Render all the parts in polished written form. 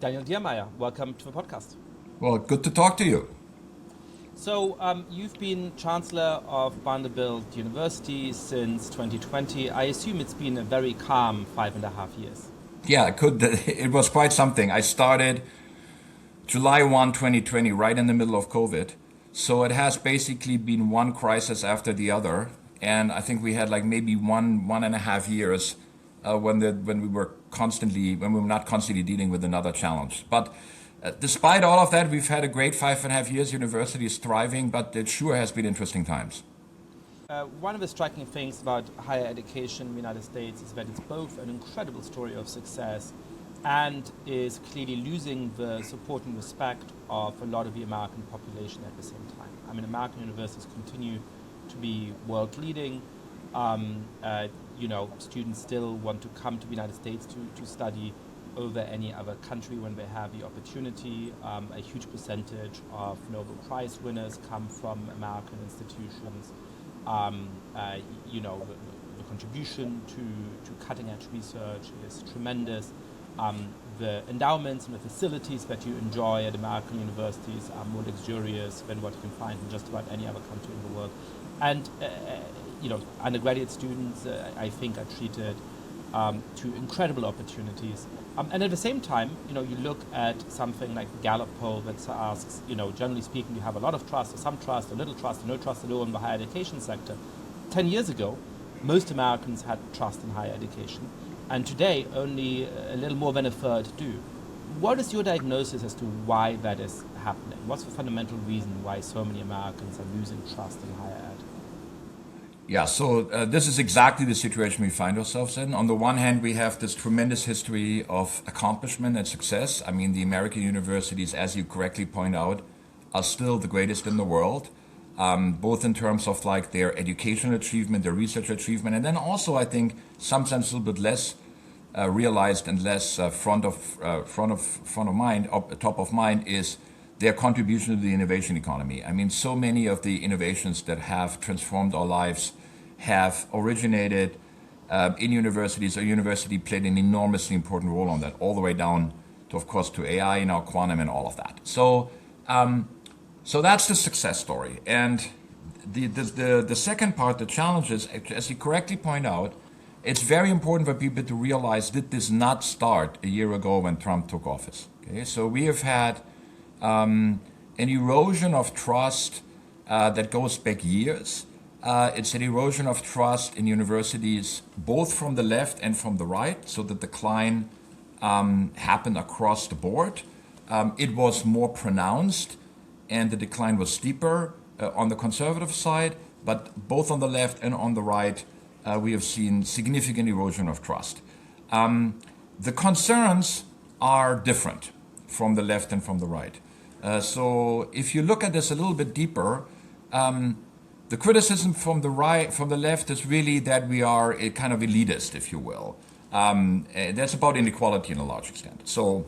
Daniel Diermeier, welcome to the podcast. Well, good to talk to you. So, you've been Chancellor of Vanderbilt University since 2020. I assume it's been a very calm 5.5 years. Yeah, it was quite something. I started July 1, 2020, right in the middle of COVID. So it has basically been one crisis after the other. And I think we had like maybe 1.5 years when we were not constantly dealing with another challenge. But despite all of that, we've had a great 5.5 years. University is thriving, but it sure has been interesting times. One of the striking things about higher education in the United States is that it's both an incredible story of success and is clearly losing the support and respect of a lot of the American population at the same time. I mean, American universities continue to be world leading. Students still want to come to the United States to study over any other country when they have the opportunity. A huge percentage of Nobel Prize winners come from American institutions. The contribution to cutting-edge research is tremendous. The endowments and the facilities that you enjoy at American universities are more luxurious than what you can find in just about any other country in the world. And undergraduate students, I think, are treated to incredible opportunities. And at the same time, you look at something like the Gallup poll that asks, generally speaking, you have a lot of trust, or some trust, a little trust, or no trust at all in the higher education sector. 10 years ago, most Americans had trust in higher education, and today only a little more than a third do. What is your diagnosis as to why that is happening? What's the fundamental reason why so many Americans are losing trust in higher ed? Yeah, so this is exactly the situation we find ourselves in. On the one hand, we have this tremendous history of accomplishment and success. I mean, the American universities, as you correctly point out, are still the greatest in the world, both in terms of like their educational achievement, their research achievement, and then also, I think, sometimes a little bit less realized and less top of mind is their contribution to the innovation economy. I mean, so many of the innovations that have transformed our lives have originated in universities, or university played an enormously important role on that, all the way down to, of course, to AI, quantum and all of that. So that's the success story. And the second part, the challenge is, as you correctly point out, it's very important for people to realize that this did not start a year ago when Trump took office. Okay, so we have had an erosion of trust that goes back years. It's an erosion of trust in universities, both from the left and from the right. So the decline happened across the board. It was more pronounced, and the decline was steeper on the conservative side. But both on the left and on the right, we have seen significant erosion of trust. The concerns are different from the left and from the right. So if you look at this a little bit deeper, the criticism from the left is really that we are a kind of elitist, if you will. That's about inequality in a large extent. So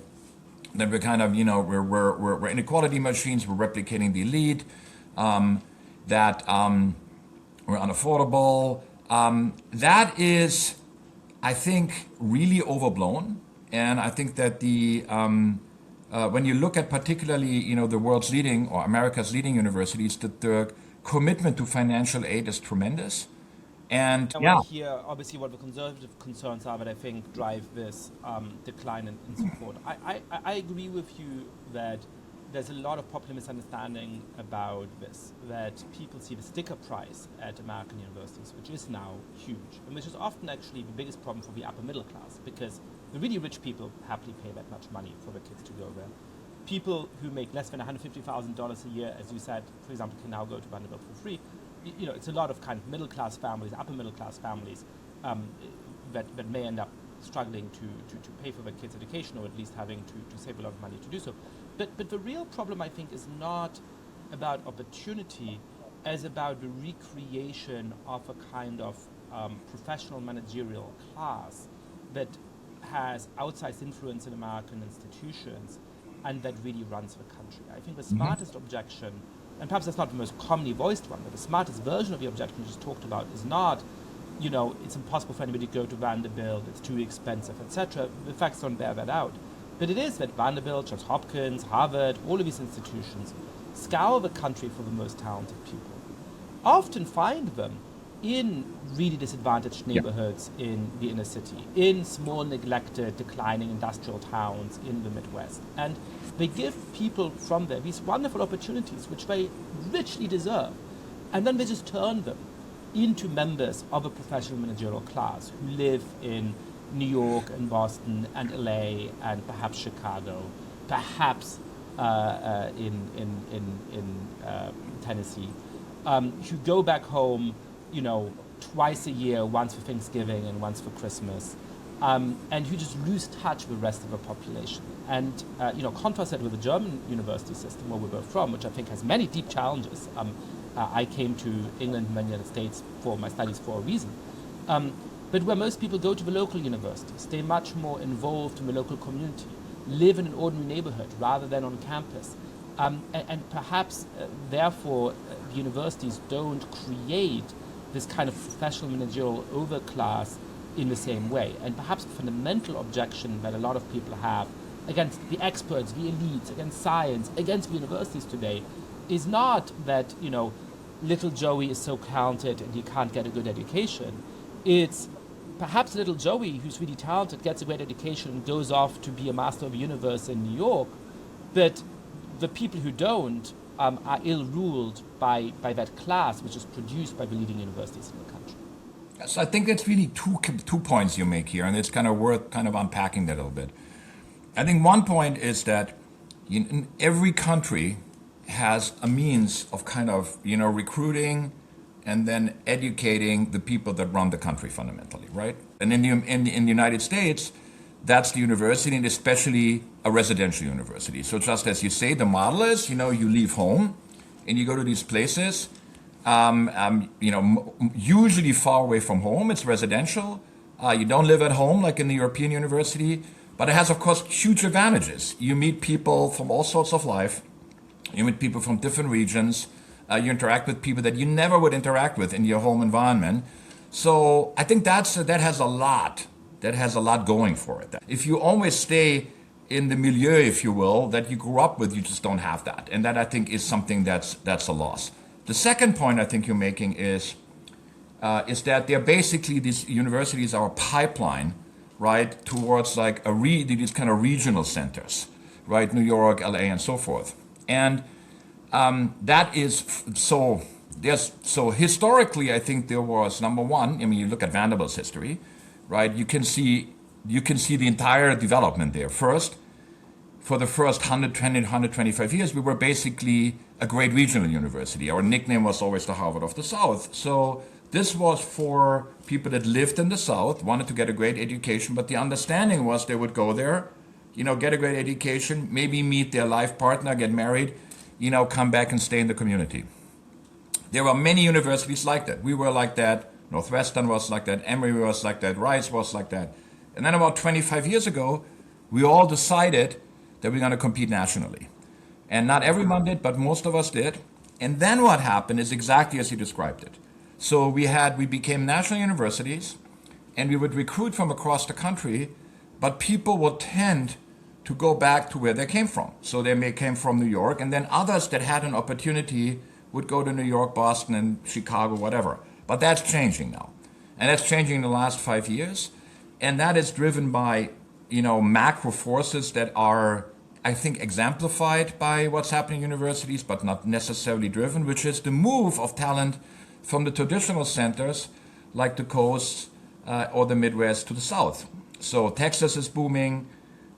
that we're kind of, we're inequality machines, we're replicating the elite, that we're unaffordable. That is, I think, really overblown. And I think that when you look at particularly, the world's leading or America's leading universities, that the commitment to financial aid is tremendous. And I want to hear, obviously, what the conservative concerns are that I think drive this decline in support. I agree with you that there's a lot of popular misunderstanding about this, that people see the sticker price at American universities, which is now huge, and which is often actually the biggest problem for the upper middle class, because the really rich people happily pay that much money for their kids to go there. People who make less than $150,000 a year, as you said, for example, can now go to Vanderbilt for free. It's a lot of kind of middle class families, upper middle class families that may end up struggling to pay for their kids' education, or at least having to save a lot of money to do so. But the real problem, I think, is not about opportunity as about the recreation of a kind of professional managerial class that has outsized influence in American institutions and that really runs the country. I think the smartest objection, and perhaps that's not the most commonly voiced one, but the smartest version of the objection you just talked about is not, it's impossible for anybody to go to Vanderbilt, it's too expensive, etc. The facts don't bear that out. But it is that Vanderbilt, Johns Hopkins, Harvard, all of these institutions scour the country for the most talented people. Often find them in really disadvantaged neighborhoods in the inner city, in small, neglected, declining industrial towns in the Midwest. And they give people from there these wonderful opportunities which they richly deserve. And then they just turn them into members of a professional managerial class who live in New York and Boston and LA and perhaps Chicago, perhaps in Tennessee, who go back home, twice a year, once for Thanksgiving and once for Christmas, and who just lose touch with the rest of the population. And contrast that with the German university system, where we were from, which I think has many deep challenges. I came to England and the United States for my studies for a reason. But where most people go to the local university, stay much more involved in the local community, live in an ordinary neighborhood rather than on campus. And perhaps, therefore, the universities don't create this kind of professional managerial overclass in the same way. And perhaps the fundamental objection that a lot of people have against the experts, the elites, against science, against the universities today is not that, little Joey is so talented and he can't get a good education. It's perhaps little Joey, who's really talented, gets a great education and goes off to be a master of the universe in New York, but the people who don't are ill-ruled by that class which is produced by the leading universities in the country. Yes, I think that's really two points you make here, and it's kind of worth kind of unpacking that a little bit. I think one point is that in every country has a means of kind of, recruiting and then educating the people that run the country fundamentally, right? And in the United States, that's the university, and especially a residential university. So just as you say, the model is, you leave home and you go to these places, usually far away from home. It's residential. You don't live at home like in the European university, but it has, of course, huge advantages. You meet people from all sorts of life. You meet people from different regions. You interact with people that you never would interact with in your home environment. So I think that has a lot. That has a lot going for it. If you always stay in the milieu, if you will, that you grew up with, you just don't have that. And that, I think, is something that's a loss. The second point I think you're making is that they're basically, these universities are a pipeline, right, towards like these kind of regional centers, right, New York, LA, and so forth. And that is so historically, I think there was, number one, you look at Vanderbilt's history, right? You can see the entire development there. First, for the first 120, 125 years, we were basically a great regional university. Our nickname was always the Harvard of the South. So this was for people that lived in the South, wanted to get a great education, but the understanding was they would go there, get a great education, maybe meet their life partner, get married, come back and stay in the community. There were many universities like that. We were like that. Northwestern was like that. Emory was like that. Rice was like that. And then about 25 years ago, we all decided that we're going to compete nationally. And not everyone did, but most of us did. And then what happened is exactly as you described it. So we became national universities, and we would recruit from across the country, but people would tend to go back to where they came from. So they came from New York, and then others that had an opportunity would go to New York, Boston, and Chicago, whatever. But that's changing now. And that's changing in the last 5 years. And that is driven by, macro forces that are, I think, exemplified by what's happening in universities, but not necessarily driven, which is the move of talent from the traditional centers like the coast or the Midwest to the South. So Texas is booming,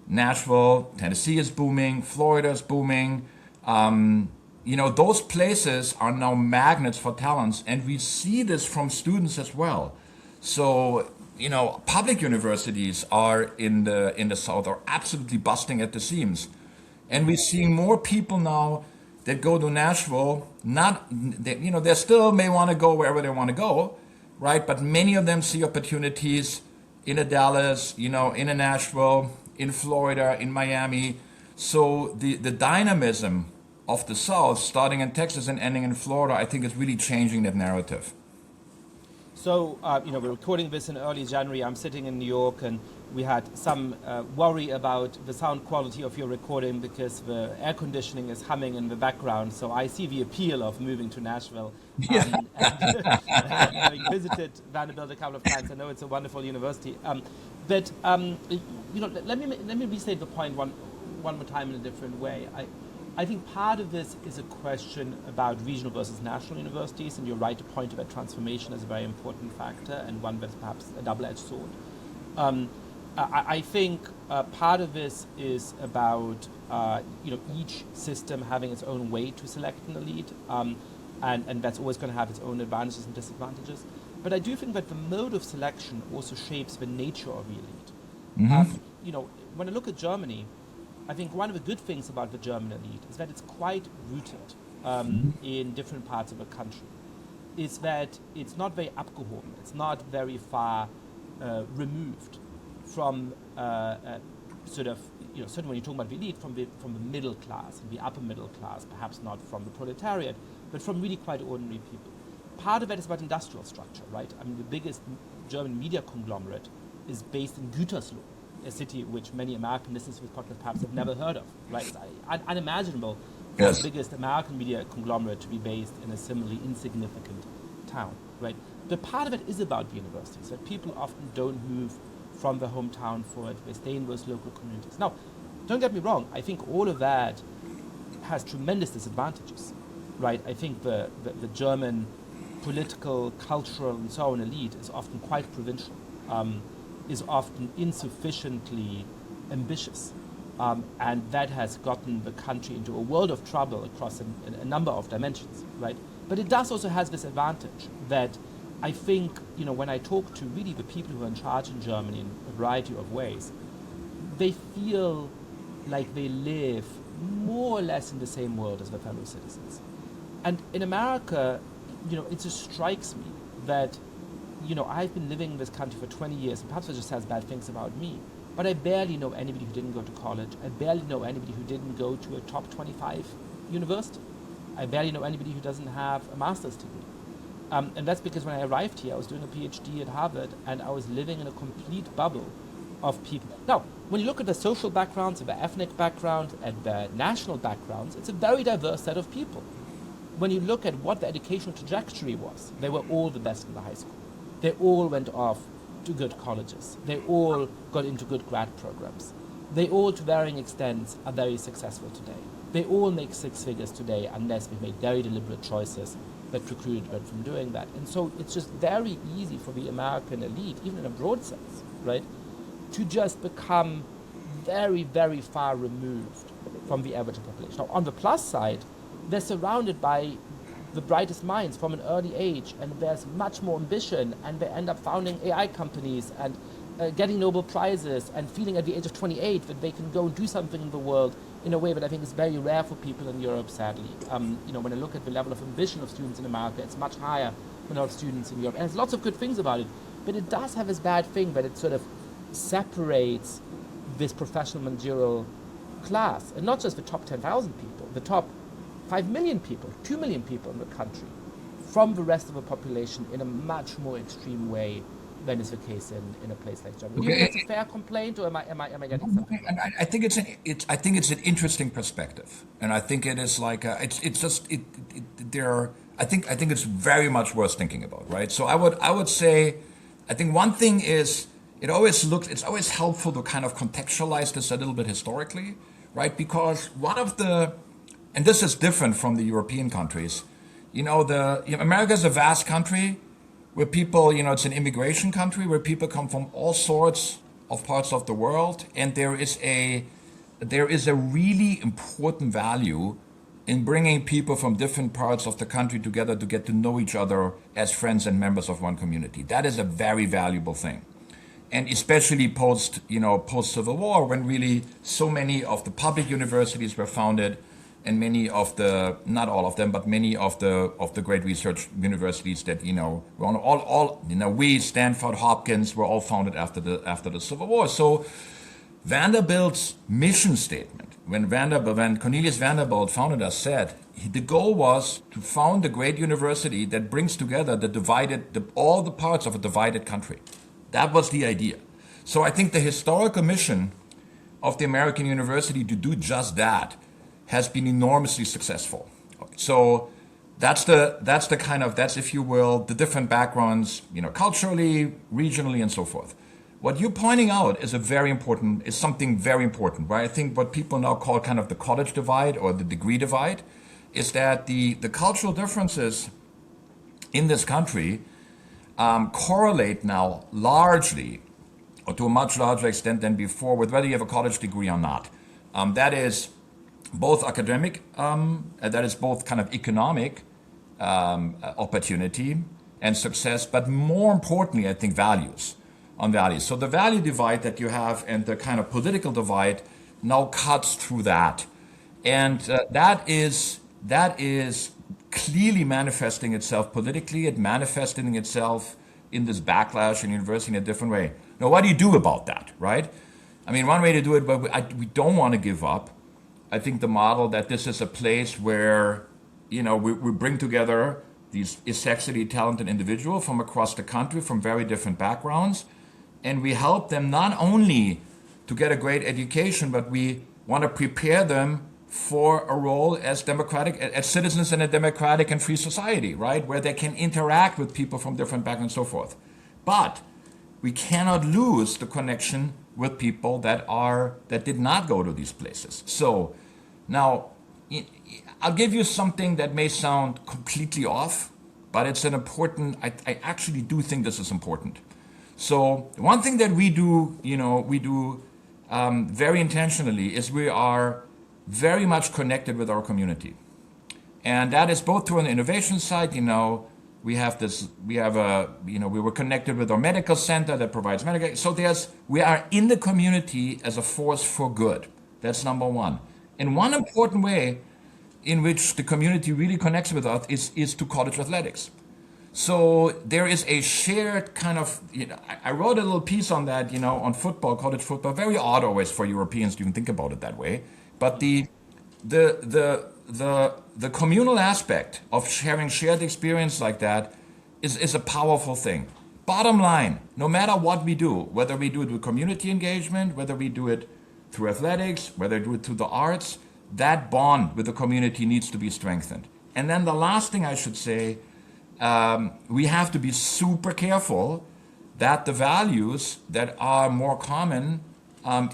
Nashville, Tennessee is booming, Florida is booming. Those places are now magnets for talents, and we see this from students as well. So, public universities are in the South are absolutely busting at the seams, and we're seeing more people now that go to Nashville. They still may want to go wherever they want to go, right? But many of them see opportunities in a Dallas, in a Nashville, in Florida, in Miami. So the dynamism of the South, starting in Texas and ending in Florida, I think is really changing that narrative. So, we're recording this in early January. I'm sitting in New York, and We had some worry about the sound quality of your recording because the air conditioning is humming in the background. So I see the appeal of moving to Nashville. And having visited Vanderbilt a couple of times, I know it's a wonderful university. But let me restate the point one more time in a different way. I think part of this is a question about regional versus national universities, and you're right to point to that transformation as a very important factor and one that's perhaps a double-edged sword. I think part of this is about each system having its own way to select an elite, and that's always going to have its own advantages and disadvantages. But I do think that the mode of selection also shapes the nature of the elite. Mm-hmm. When I look at Germany, I think one of the good things about the German elite is that it's quite rooted in different parts of the country. Is that it's not very abgehoben, it's not very far removed from certainly when you're talking about the elite, from the middle class, and the upper middle class, perhaps not from the proletariat, but from really quite ordinary people. Part of that is about industrial structure, right? I mean, the biggest German media conglomerate is based in Gütersloh, a city which many American listeners to this podcast perhaps have never heard of, right? It's unimaginable for the biggest American media conglomerate to be based in a similarly insignificant town, right? But part of it is about the universities, that people often don't move from their hometown for it, they stay in those local communities. Now, don't get me wrong, I think all of that has tremendous disadvantages, right? I think the German political, cultural, and so on elite is often quite provincial, is often insufficiently ambitious, and that has gotten the country into a world of trouble across a number of dimensions, right? But it does also has this advantage that I think, when I talk to really the people who are in charge in Germany in a variety of ways, they feel like they live more or less in the same world as their fellow citizens. And in America, it just strikes me that, I've been living in this country for 20 years, and perhaps it just says bad things about me, but I barely know anybody who didn't go to college. I barely know anybody who didn't go to a top 25 university. I barely know anybody who doesn't have a master's degree. And that's because when I arrived here, I was doing a PhD at Harvard, and I was living in a complete bubble of people. Now, when you look at the social backgrounds, and the ethnic background, and the national backgrounds, it's a very diverse set of people. When you look at what the educational trajectory was, they were all the best in the high school. They all went off to good colleges. They all got into good grad programs. They all, to varying extents, are very successful today. They all make six figures today unless we've made very deliberate choices that precluded them from doing that. And so it's just very easy for the American elite, even in a broad sense, right, to just become very, very far removed from the average population. Now, on the plus side, they're surrounded by the brightest minds from an early age, and there's much more ambition, and they end up founding AI companies and getting Nobel Prizes and feeling at the age of 28 that they can go and do something in the world in a way that I think is very rare for people in Europe, sadly. When I look at the level of ambition of students in America, it's much higher than of students in Europe. And there's lots of good things about it, but it does have this bad thing that it sort of separates this professional managerial class, and not just the top 10,000 people, the top 5 million people, 2 million people in the country, from the rest of the population in a much more extreme way than is the case in a place like Germany. Do you think that's a fair complaint, or am I getting something wrong? I think it's an interesting perspective, and I think it is like I think it's very much worth thinking about, right? So I would say, I think one thing is it's always helpful to kind of contextualize this a little bit historically, right? Because and this is different from the European countries, America is a vast country, where people, it's an immigration country where people come from all sorts of parts of the world, and there is a really important value in bringing people from different parts of the country together to get to know each other as friends and members of one community. That is a very valuable thing, and especially post Civil War, when really so many of the public universities were founded. And many of not all of them, but many of the great research universities that we, Stanford, Hopkins, were all founded after the Civil War. So Vanderbilt's mission statement, when Cornelius Vanderbilt founded us, said the goal was to found a great university that brings together all the parts of a divided country. That was the idea. So I think the historical mission of the American university to do just that has been enormously successful. So that's if you will, the different backgrounds, culturally, regionally, and so forth. What you're pointing out is something very important, right? I think what people now call kind of the college divide or the degree divide is that the cultural differences in this country correlate now largely, or to a much larger extent than before, with whether you have a college degree or not. That is both academic, that is both kind of economic opportunity and success, but more importantly, I think values. So the value divide that you have and the kind of political divide now cuts through that. And that is clearly manifesting itself politically. It manifesting itself in this backlash in university in a different way. Now, what do you do about that, right? I mean, one way to do it, but we don't want to give up. I think the model that this is a place where, we bring together these essentially talented individuals from across the country, from very different backgrounds, and we help them not only to get a great education, but we want to prepare them for a role as citizens in a democratic and free society, right? Where they can interact with people from different backgrounds and so forth. But we cannot lose the connection with people that did not go to these places. So now I'll give you something that may sound completely off, but it's an important, I actually do think this is important. So one thing that we do very intentionally is we are very much connected with our community. And that is both through an innovation side, we were connected with our medical center that provides medical. So we are in the community as a force for good. That's number one. And one important way in which the community really connects with us is to college athletics. So there is a shared kind of, I wrote a little piece on that, on football, college football, very odd always for Europeans to even think about it that way. But the communal aspect of having shared experience like that is a powerful thing. Bottom line, no matter what we do, whether we do it with community engagement, whether we do it through athletics, whether we do it through the arts, that bond with the community needs to be strengthened. And then the last thing I should say, we have to be super careful that the values that are more common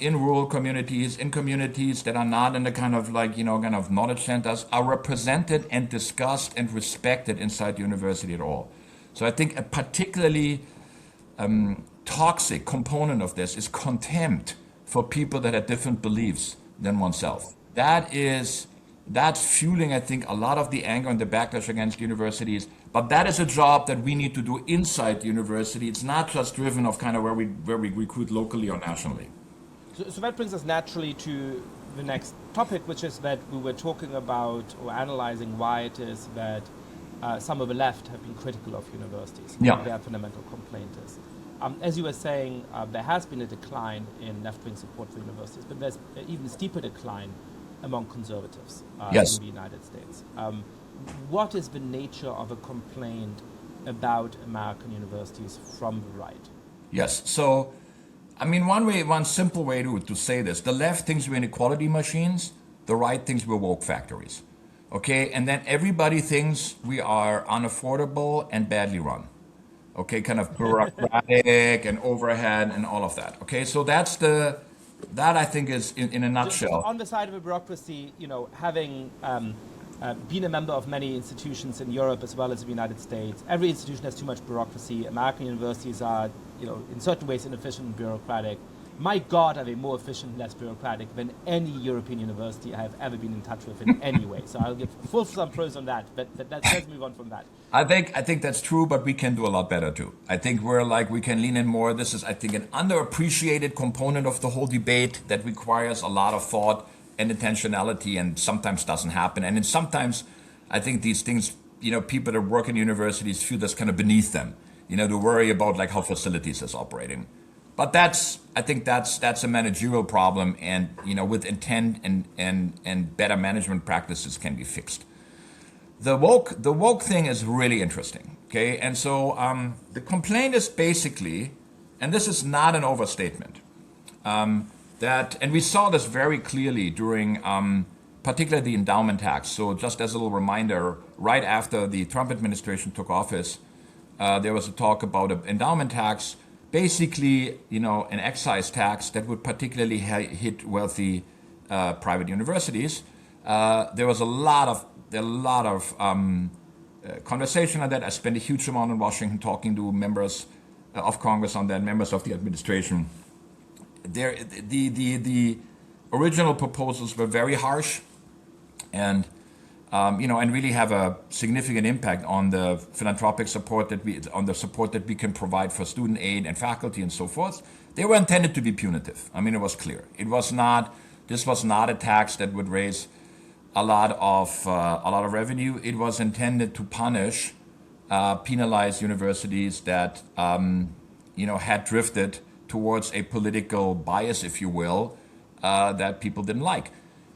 in rural communities, in communities that are not in the kind of knowledge centers, are represented and discussed and respected inside the university at all. So I think a particularly toxic component of this is contempt for people that have different beliefs than oneself. That's fueling, I think, a lot of the anger and the backlash against universities. But that is a job that we need to do inside the university. It's not just driven of kind of where we recruit locally or nationally. So that brings us naturally to the next topic, which is that we were talking about or analyzing why it is that some of the left have been critical of universities. Yeah. Their fundamental complaint is. As you were saying, there has been a decline in left-wing support for universities, but there's an even steeper decline among conservatives Yes. in the United States. What is the nature of a complaint about American universities from the right? Yes. So, I mean, one simple way to say this, the left thinks we're inequality machines, the right thinks we're woke factories. Okay, and then everybody thinks we are unaffordable and badly run. Okay, kind of bureaucratic and overhead and all of that. Okay, so that I think is in a nutshell. On the side of a bureaucracy, having been a member of many institutions in Europe as well as the United States, every institution has too much bureaucracy. American universities are, in certain ways inefficient and bureaucratic. My God, are they more efficient and less bureaucratic than any European university I have ever been in touch with in any way. So I'll give full some pros on that, but let's move on from that. I think that's true, but we can do a lot better too. I think we can lean in more. This is, I think, an underappreciated component of the whole debate that requires a lot of thought and intentionality, and sometimes doesn't happen. And then sometimes I think these things, people that work in universities feel that's kind of beneath them, to worry about like how facilities is operating. But I think that's a managerial problem, and with intent and better management practices can be fixed. The woke thing is really interesting. Okay, and so the complaint is basically and this is not an overstatement, and we saw this very clearly during particularly the endowment tax. So just as a little reminder, right after the Trump administration took office, there was a talk about an endowment tax, basically, an excise tax that would particularly hit wealthy private universities. There was a lot of conversation on that. I spent a huge amount in Washington talking to members of Congress on that, members of the administration. The original proposals were very harsh, and and really have a significant impact on the philanthropic support that we can provide for student aid and faculty and so forth. They were intended to be punitive. I mean, it was clear. This was not a tax that would raise a lot of revenue. It was intended to punish, penalize universities that had drifted towards a political bias, if you will, that people didn't like.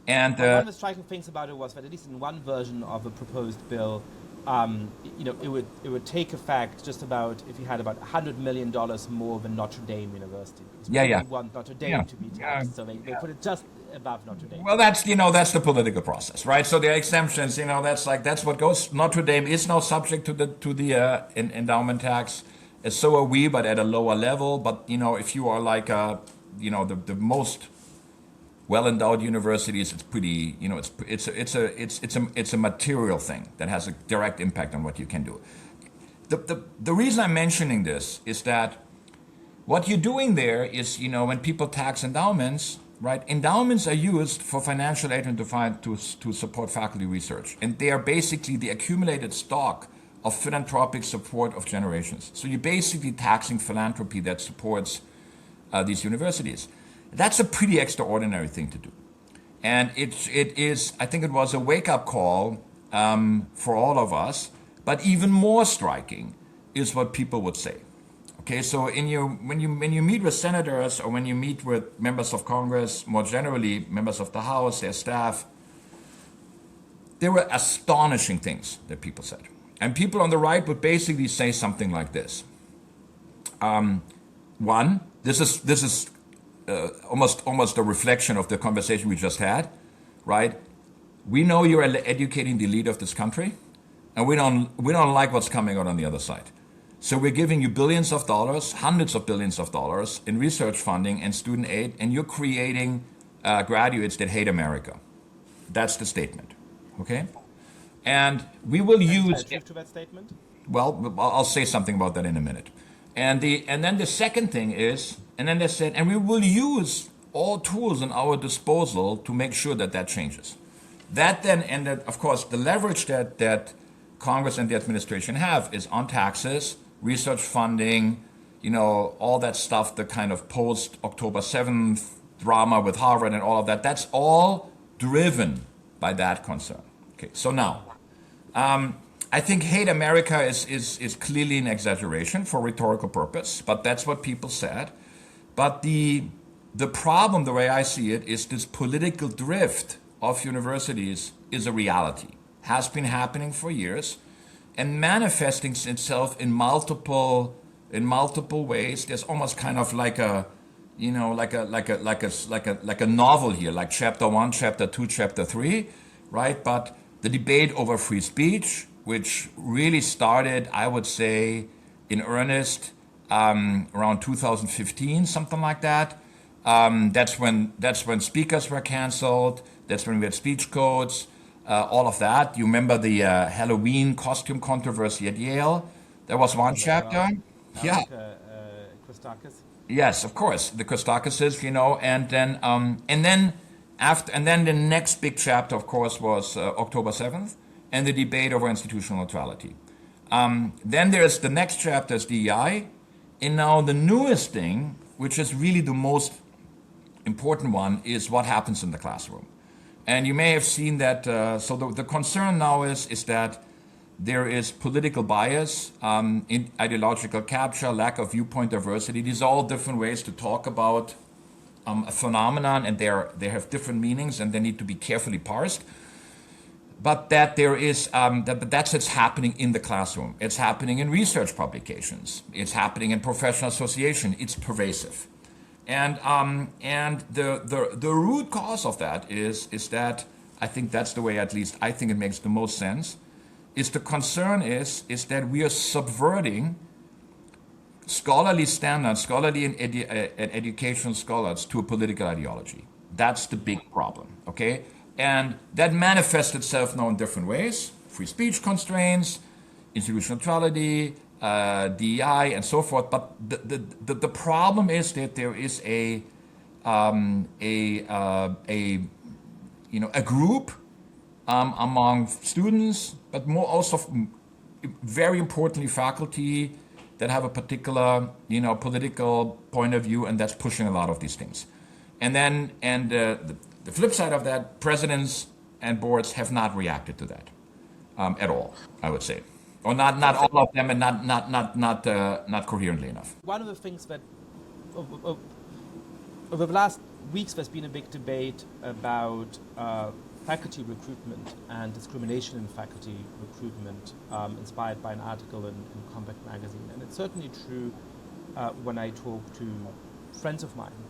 And one of the striking things about it was that at least in one version of a proposed bill, it would take effect just about if you had about $100 million more than Notre Dame University. Yeah. We want Notre Dame to be taxed, so they put it just above Notre Dame. Well, that's the political process, right? So there are exemptions. That's what goes. Notre Dame is now subject to the endowment tax. So are we, but at a lower level. But if you are like the most well-endowed universities, it's pretty, it's a material thing that has a direct impact on what you can do. The reason I'm mentioning this is that what you're doing there is, when people tax endowments, right? Endowments are used for financial aid and to support faculty research, and they are basically the accumulated stock of philanthropic support of generations. So you're basically taxing philanthropy that supports these universities. That's a pretty extraordinary thing to do. And I think it was a wake-up call for all of us, but even more striking is what people would say. Okay, so when you meet with senators or when you meet with members of Congress, more generally, members of the House, their staff, there were astonishing things that people said. And people on the right would basically say something like this. One, this is almost a reflection of the conversation we just had, right? We know you're educating the elite of this country, and we don't like what's coming out on the other side. So we're giving you billions of dollars, hundreds of billions of dollars in research funding and student aid, and you're creating graduates that hate America. That's the statement, okay? And we will use... to that statement? Well, I'll say something about that in a minute. And then the second thing is, and then they said, and we will use all tools in our disposal to make sure that changes. That then ended, of course, the leverage that Congress and the administration have is on taxes, research funding, all that stuff, the kind of post-October 7th drama with Harvard and all of that. That's all driven by that concern. Okay, so now, I think hate America is clearly an exaggeration for rhetorical purpose, but that's what people said. But the problem, the way I see it, is this political drift of universities is a reality, has been happening for years, and manifesting itself in multiple ways. There's almost kind of like a novel here, like chapter 1, chapter 2, chapter 3, right? But the debate over free speech, which really started, I would say, in earnest around 2015, something like that. That's when speakers were canceled. That's when we had speech codes. All of that. You remember the Halloween costume controversy at Yale? There was one chapter. Yeah. Christakis. Yes, of course, the Christakises, and then the next big chapter, of course, was October 7th and the debate over institutional neutrality. Then there's the next chapter is DEI, and now the newest thing, which is really the most important one, is what happens in the classroom. And you may have seen that, so the concern now is that there is political bias, ideological capture, lack of viewpoint diversity. These are all different ways to talk about a phenomenon, and they have different meanings, and they need to be carefully parsed. but that there is it's happening in the classroom. It's happening in research publications. It's happening in professional association. It's pervasive, and the root cause of that is that I think that's the way, at least I think it makes the most sense. Is the concern is that we are subverting scholarly standards, scholarly and educational scholars to a political ideology. That's the big problem, okay? And that manifests itself now in different ways: free speech constraints, institutional neutrality, DEI, and so forth. But the problem is that there is a group among students, but more also, very importantly, faculty that have a particular, political point of view, and that's pushing a lot of these things. And then, the flip side of that, presidents and boards have not reacted to that at all, I would say, or not all of them, and not coherently enough. One of the things that over the last weeks there's been a big debate about faculty recruitment and discrimination in faculty recruitment, inspired by an article in Compact magazine. And it's certainly true when I talk to friends of mine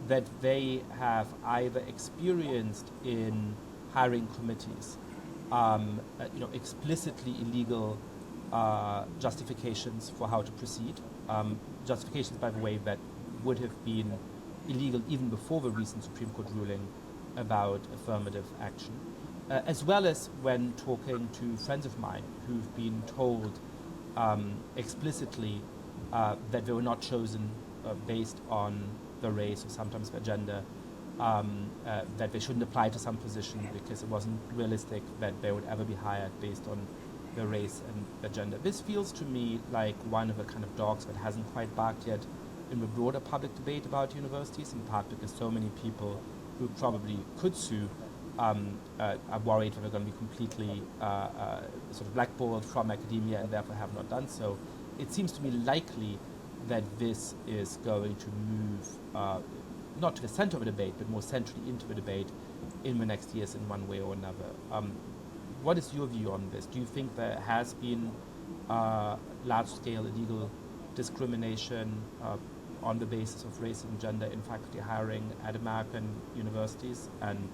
that they have either experienced in hiring committees, explicitly illegal justifications for how to proceed, justifications, by the way, that would have been illegal even before the recent Supreme Court ruling about affirmative action, as well as when talking to friends of mine who've been told explicitly that they were not chosen based on their race or sometimes their gender, that they shouldn't apply to some position because it wasn't realistic that they would ever be hired based on their race and their gender. This feels to me like one of the kind of dogs that hasn't quite barked yet in the broader public debate about universities, in part because so many people who probably could sue are worried that they're going to be completely sort of blackballed from academia and therefore have not done so. It seems to me likely that this is going to move not to the center of the debate, but more centrally into the debate in the next years in one way or another. What is your view on this? Do you think there has been large-scale illegal discrimination on the basis of race and gender in faculty hiring at American universities? And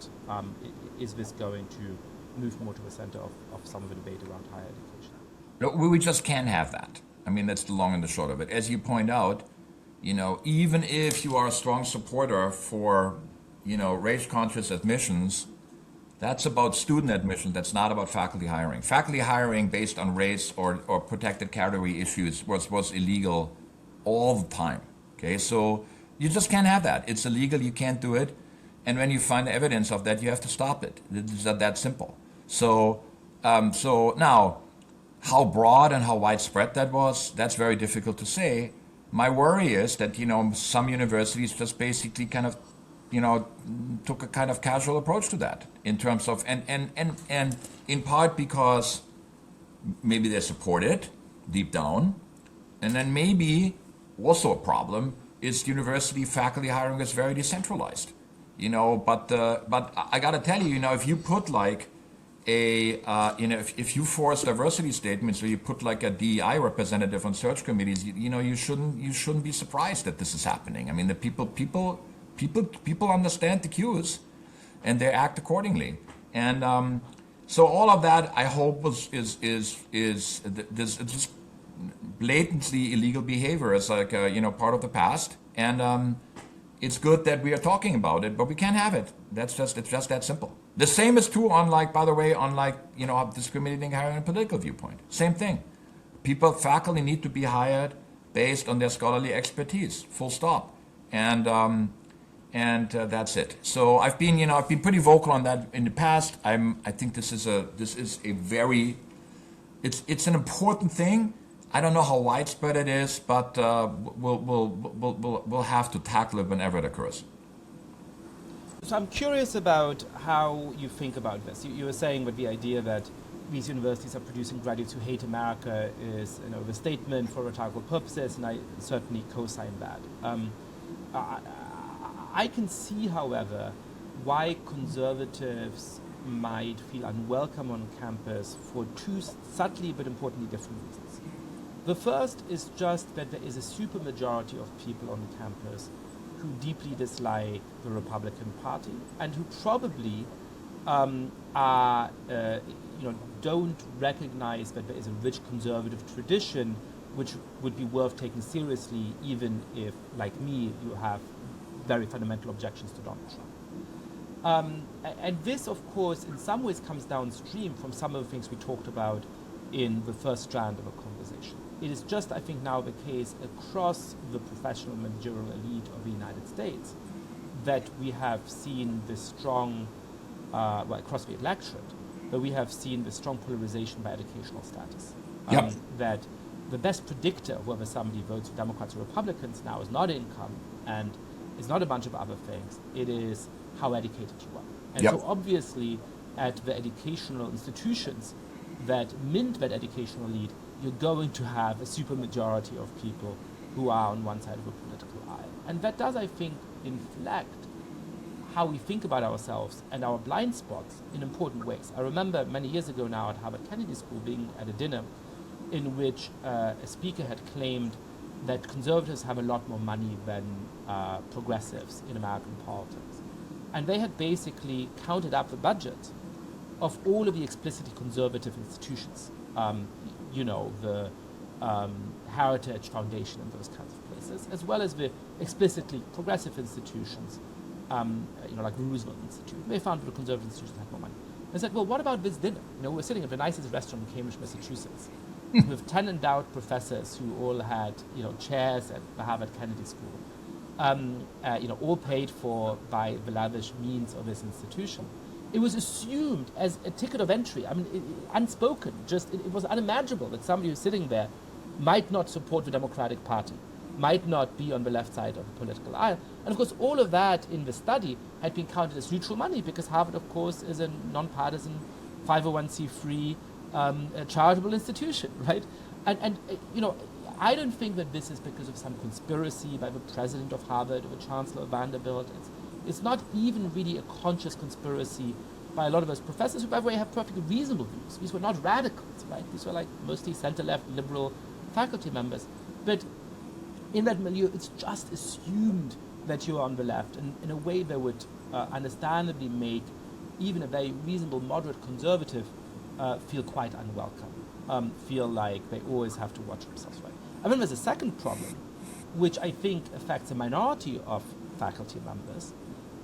is this going to move more to the center of some of the debate around higher education? No, we just can't have that. I mean, that's the long and the short of it. As you point out, even if you are a strong supporter for, race-conscious admissions, that's about student admissions. That's not about faculty hiring. Faculty hiring based on race or protected category issues was illegal all the time. Okay, so you just can't have that. It's illegal. You can't do it. And when you find evidence of that, you have to stop it. It's that simple. So now, how broad and how widespread that was, that's very difficult to say. My worry is that, some universities just basically kind of, took a kind of casual approach to that in terms of, and in part because maybe they support it deep down, and then maybe also a problem is university faculty hiring is very decentralized, but I gotta tell you, if you put like if you force diversity statements or you put like a DEI representative on search committees, you shouldn't be surprised that this is happening. I mean, the people understand the cues, and they act accordingly. And so all of that, I hope, is just blatantly illegal behavior is like part of the past. And it's good that we are talking about it, but we can't have it. It's just that simple. The same is true on discriminating hiring a political viewpoint. Same thing. Faculty need to be hired based on their scholarly expertise. Full stop. And that's it. So I've been pretty vocal on that in the past. I think this is it's an important thing. I don't know how widespread it is, but we'll have to tackle it whenever it occurs. So I'm curious about how you think about this. You were saying that the idea that these universities are producing graduates who hate America is an overstatement for rhetorical purposes, and I certainly co-sign that. I can see, however, why conservatives might feel unwelcome on campus for two subtly but importantly different reasons. The first is just that there is a supermajority of people on campus who deeply dislike the Republican Party and who probably don't recognize that there is a rich conservative tradition which would be worth taking seriously, even if, like me, you have very fundamental objections to Donald Trump. And this, of course, in some ways comes downstream from some of the things we talked about in the first strand of a conversation. It is just, I think, now the case across the professional managerial elite of the United States that we have seen this strong, across the electorate, that we have seen this strong polarization by educational status. That the best predictor of whether somebody votes for Democrats or Republicans now is not income and it's not a bunch of other things. It is how educated you are. And so obviously at the educational institutions that mint that educational elite, you're going to have a supermajority of people who are on one side of the political aisle. And that does, I think, inflect how we think about ourselves and our blind spots in important ways. I remember many years ago now at Harvard Kennedy School being at a dinner in which a speaker had claimed that conservatives have a lot more money than progressives in American politics. And they had basically counted up the budget of all of the explicitly conservative institutions, the Heritage Foundation and those kinds of places, as well as the explicitly progressive institutions, like the Roosevelt Institute. They found that the conservative institutions had more money. They said, well, what about this dinner? We're sitting at the nicest restaurant in Cambridge, Massachusetts, with 10 endowed professors who all had, chairs at the Harvard Kennedy School, all paid for by the lavish means of this institution. It was assumed as a ticket of entry. Unspoken. It was unimaginable that somebody who's sitting there might not support the Democratic Party, might not be on the left side of the political aisle. And of course, all of that in the study had been counted as neutral money because Harvard, of course, is a nonpartisan 501c3 charitable institution, right? And I don't think that this is because of some conspiracy by the president of Harvard or the Chancellor of Vanderbilt. It's not even really a conscious conspiracy by a lot of us professors who, by the way, have perfectly reasonable views. These were not radicals, right? These were like mostly center-left liberal faculty members. But in that milieu, it's just assumed that you're on the left, and in a way that would understandably make even a very reasonable moderate conservative feel quite unwelcome, feel like they always have to watch themselves, right? I mean, there's a second problem, which I think affects a minority of faculty members,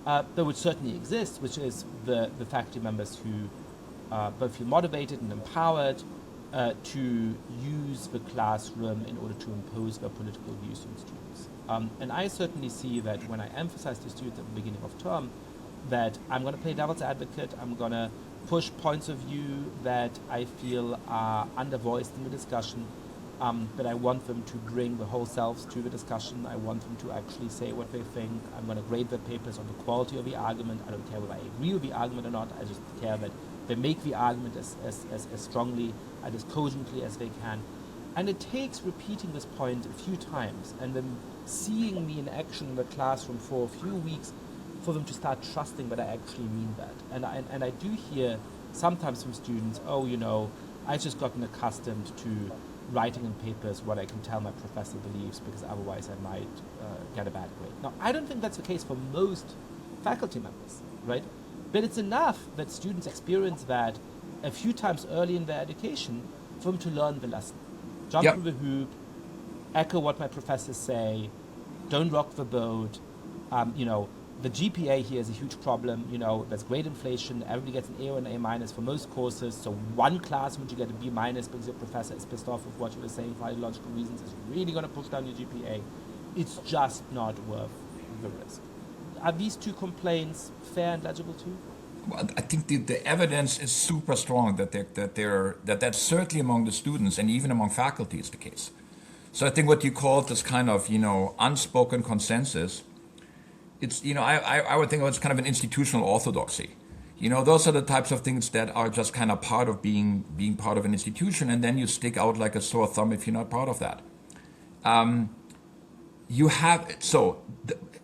that would certainly exist, which is the faculty members who both feel motivated and empowered to use the classroom in order to impose their political views on students. And I certainly see that when I emphasize to students at the beginning of term that I'm going to play devil's advocate, I'm going to push points of view that I feel are undervoiced in the discussion, but I want them to bring the whole selves to the discussion. I want them to actually say what they think. I'm going to grade their papers on the quality of the argument. I don't care whether I agree with the argument or not. I just care that they make the argument as strongly and as cogently as they can. And it takes repeating this point a few times and then seeing me in action in the classroom for a few weeks for them to start trusting that I actually mean that. And I do hear sometimes from students, I've just gotten accustomed to writing in papers what I can tell my professor believes because otherwise I might get a bad grade. Now, I don't think that's the case for most faculty members, right? But it's enough that students experience that a few times early in their education for them to learn the lesson. Jump through the hoop, echo what my professors say, don't rock the boat. The GPA here is a huge problem. There's grade inflation. Everybody gets an A or an A minus for most courses. So one class in which you get a B minus because your professor is pissed off with what you were saying for ideological reasons is really going to push down your GPA. It's just not worth the risk. Are these two complaints fair and legible too? Well, I think the evidence is super strong that's certainly among the students and even among faculty is the case. So I think what you call this kind of unspoken consensus, it's I would think it's kind of an institutional orthodoxy. Those are the types of things that are just kind of part of being part of an institution, and then you stick out like a sore thumb if you're not part of that.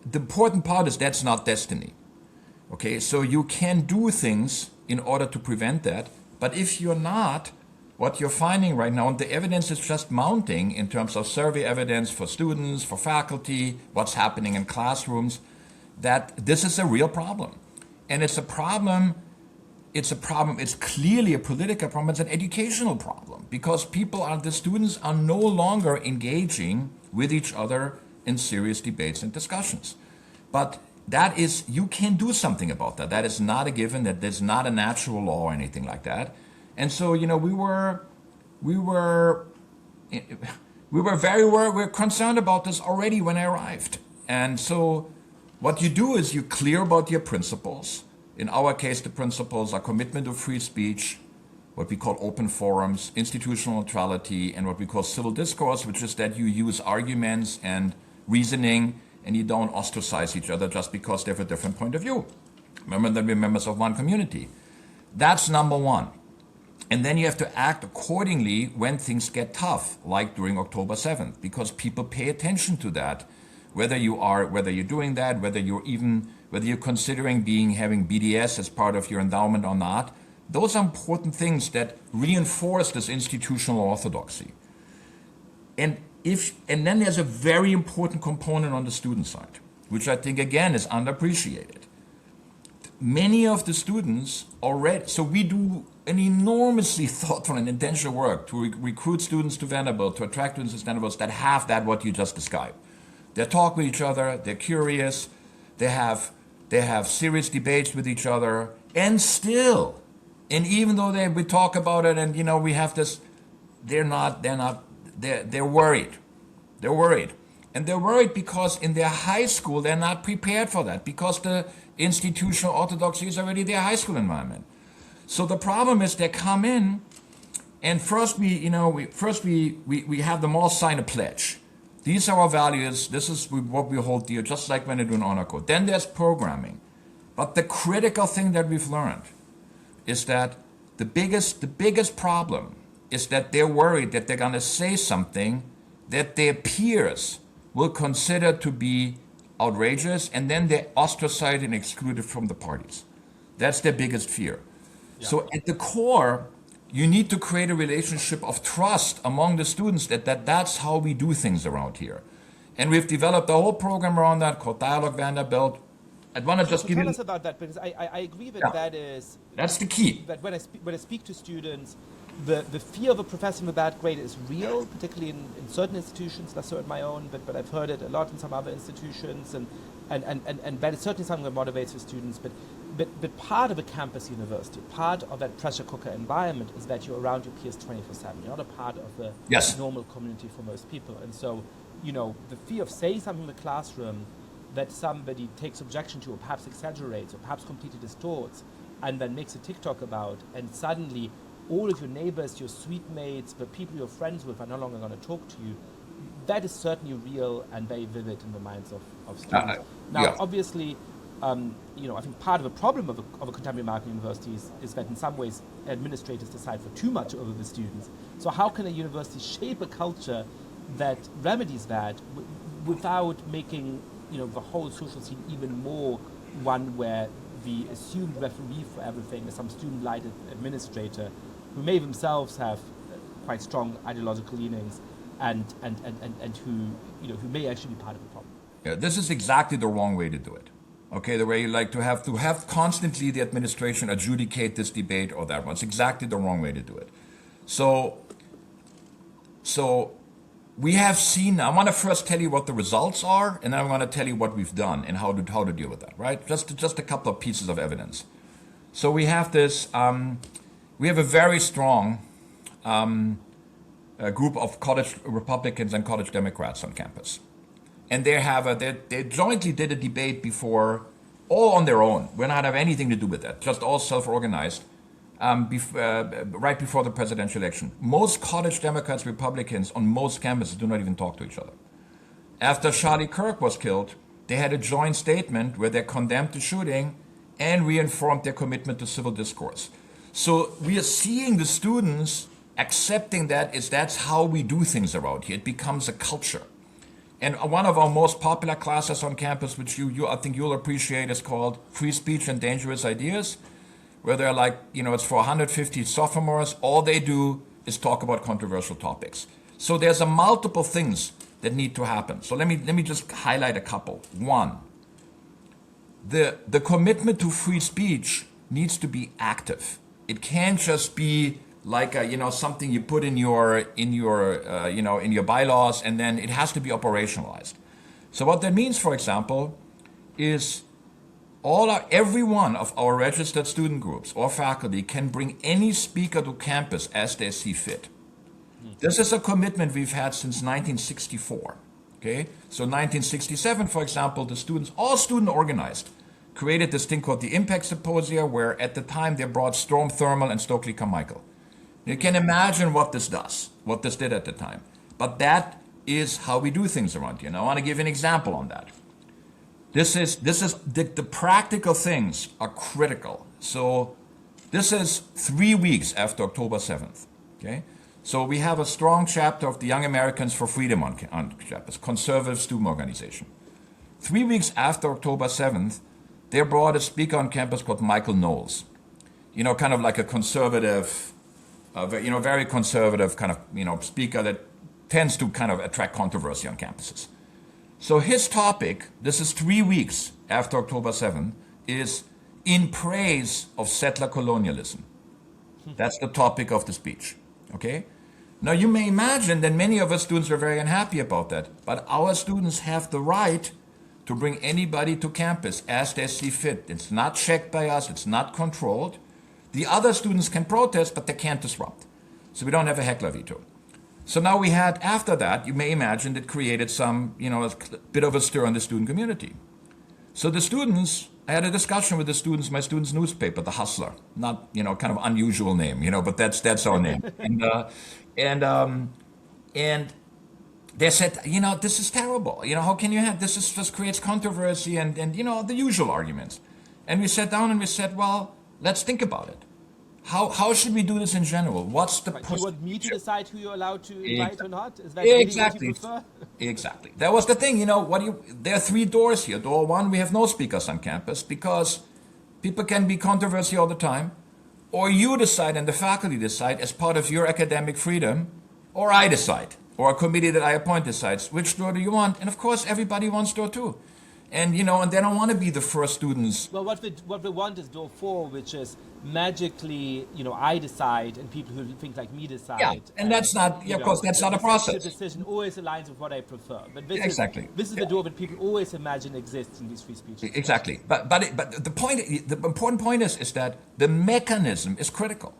The important part is that's not destiny. Okay, so you can do things in order to prevent that. But if you're not, what you're finding right now, and the evidence is just mounting in terms of survey evidence for students, for faculty, what's happening in classrooms, that this is a real problem. And it's a problem, it's clearly a political problem, it's an educational problem, because the students are no longer engaging with each other in serious debates and discussions. But that is, you can do something about that. That is not a given, that there's not a natural law or anything like that. And so, we're concerned about this already when I arrived. And so what you do is you clear about your principles. In our case, the principles are commitment to free speech, what we call open forums, institutional neutrality, and what we call civil discourse, which is that you use arguments and reasoning and you don't ostracize each other just because they have a different point of view. Remember that we're members of one community. That's number one. And then you have to act accordingly when things get tough, like during October 7th, because people pay attention to that, whether you're doing that, whether you're considering having BDS as part of your endowment or not. Those are important things that reinforce this institutional orthodoxy. And then there's a very important component on the student side, which I think again is underappreciated. Many of the students already, so we do an enormously thoughtful and intentional work to recruit students to Vanderbilt, to attract students to Vanderbilt that have that what you just described. They talk with each other, they're curious, they have serious debates with each other, and even though we talk about it and we have this, they're worried. They're worried. And they're worried because in their high school they're not prepared for that, because the institutional orthodoxy is already their high school environment. So the problem is they come in, and first we have them all sign a pledge. These are our values. This is what we hold dear, just like when they do an honor code. Then there's programming. But the critical thing that we've learned is that the biggest problem is that they're worried that they're going to say something that their peers will consider to be outrageous, and then they're ostracized and excluded from the parties. That's their biggest fear. Yeah. So at the core, you need to create a relationship of trust among the students that's how we do things around here. And we've developed a whole program around that called Dialogue Vanderbilt. I'd want to just give you... Tell us about that, because I agree that that's the key. That when I speak to students, the fear of a professor with a bad grade is real, particularly in certain institutions, less so at my own, but I've heard it a lot in some other institutions, and that is certainly something that motivates the students. But part of a campus university, part of that pressure cooker environment is that you're around your peers 24/7. You're not a part of the normal community for most people. And so, the fear of saying something in the classroom that somebody takes objection to, or perhaps exaggerates, or perhaps completely distorts, and then makes a TikTok about, and suddenly all of your neighbors, your suite mates, the people you're friends with are no longer going to talk to you, that is certainly real and very vivid in the minds of students. Obviously, I think part of the problem of a contemporary American university is that in some ways administrators decide for too much over the students. So how can a university shape a culture that remedies that without making the whole social scene even more one where the assumed referee for everything is some student-lighted administrator who may themselves have quite strong ideological leanings and who may actually be part of the problem? Yeah, this is exactly the wrong way to do it. Okay, the way you like to have constantly the administration adjudicate this debate or that one. It's exactly the wrong way to do it. So we have seen, I want to first tell you what the results are, and then I want to tell you what we've done and how to deal with that, right? Just a couple of pieces of evidence. So we have this, we have a very strong group of college Republicans and college Democrats on campus. And they jointly did a debate before, all on their own. We're not have anything to do with that, just all self-organized, right before the presidential election. Most college Democrats, Republicans on most campuses do not even talk to each other. After Charlie Kirk was killed, they had a joint statement where they condemned the shooting and reaffirmed their commitment to civil discourse. So we are seeing the students accepting that's how we do things around here. It becomes a culture. And one of our most popular classes on campus, which I think you'll appreciate, is called Free Speech and Dangerous Ideas, where they're like, it's for 150 sophomores. All they do is talk about controversial topics. So there's a multiple things that need to happen. So let me just highlight a couple. One, the commitment to free speech needs to be active. It can't just be like something you put in your bylaws, and then it has to be operationalized. So what that means, for example, is every one of our registered student groups or faculty can bring any speaker to campus as they see fit. This is a commitment we've had since 1964. Okay, so 1967, for example, all student organized, created this thing called the Impact Symposia, where at the time they brought Storm Thermal and Stokely Carmichael. You can imagine what this did at the time. But that is how we do things around here. Now, I want to give an example on that. The practical things are critical. So this is 3 weeks after October 7th. Okay, so we have a strong chapter of the Young Americans for Freedom on campus, conservative student organization. 3 weeks after October 7th, they brought a speaker on campus called Michael Knowles. Kind of like a conservative, very conservative kind of, speaker that tends to kind of attract controversy on campuses. So his topic, this is 3 weeks after October 7th, is in praise of settler colonialism. That's the topic of the speech, okay? Now you may imagine that many of us students are very unhappy about that, but our students have the right to bring anybody to campus as they see fit. It's not checked by us, it's not controlled. The other students can protest, but they can't disrupt. So we don't have a heckler veto. So now we had, after that, you may imagine, it created some, a bit of a stir in the student community. So the students, I had a discussion with the students, my students' newspaper, The Hustler. Not, kind of unusual name, but that's our name. And they said, this is terrible. How can you have this? Just creates controversy and the usual arguments. And we sat down and we said, well, let's think about it. How should we do this in general? What's the Do you want me to decide who you're allowed to invite or not? Is that exactly what you prefer? Exactly. That was the thing. There are 3 doors here. Door 1, we have no speakers on campus because people can be controversial all the time. Or you decide and the faculty decide as part of your academic freedom, or I decide, or a committee that I appoint decides which door do you want. And of course, everybody wants door 2. And and they don't want to be the first students. Well, what we want is door 4, which is magically, I decide, and people who think like me decide. Yeah, and that's not. Of course, that's not a process. The decision always aligns with what I prefer. But this exactly. This is the door that people always imagine exists in these free speeches. Exactly. But the important point is that the mechanism is critical,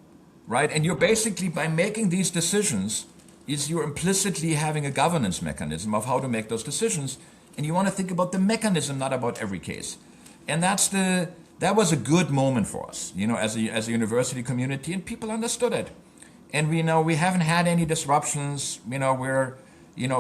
right? And you're basically, by making these decisions, you're implicitly having a governance mechanism of how to make those decisions. And you want to think about the mechanism, not about every case. And that was a good moment for us, as a university community, and people understood it. And we haven't had any disruptions, where,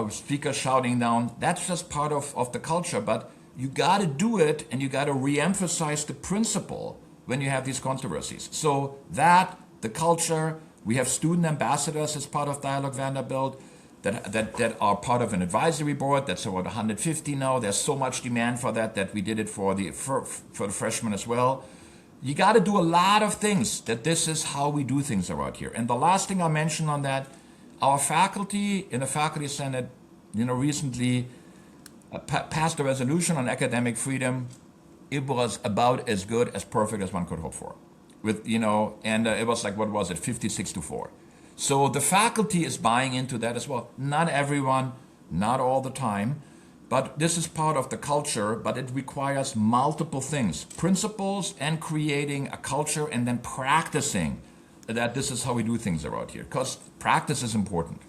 speakers shouting down. That's just part of the culture. But you got to do it, and you got to reemphasize the principle when you have these controversies. So the culture, we have student ambassadors as part of Dialogue Vanderbilt. That are part of an advisory board. That's about 150 now. There's so much demand for that we did it for the freshmen as well. You got to do a lot of things. That this is how we do things around here. And the last thing I mentioned on that, our faculty in the Faculty Senate, recently passed a resolution on academic freedom. It was about as good as perfect as one could hope for. And it was like, what was it, 56-4. So the faculty is buying into that as well. Not everyone, not all the time, but this is part of the culture, but it requires multiple things, principles and creating a culture and then practicing that this is how we do things around here, because practice is important.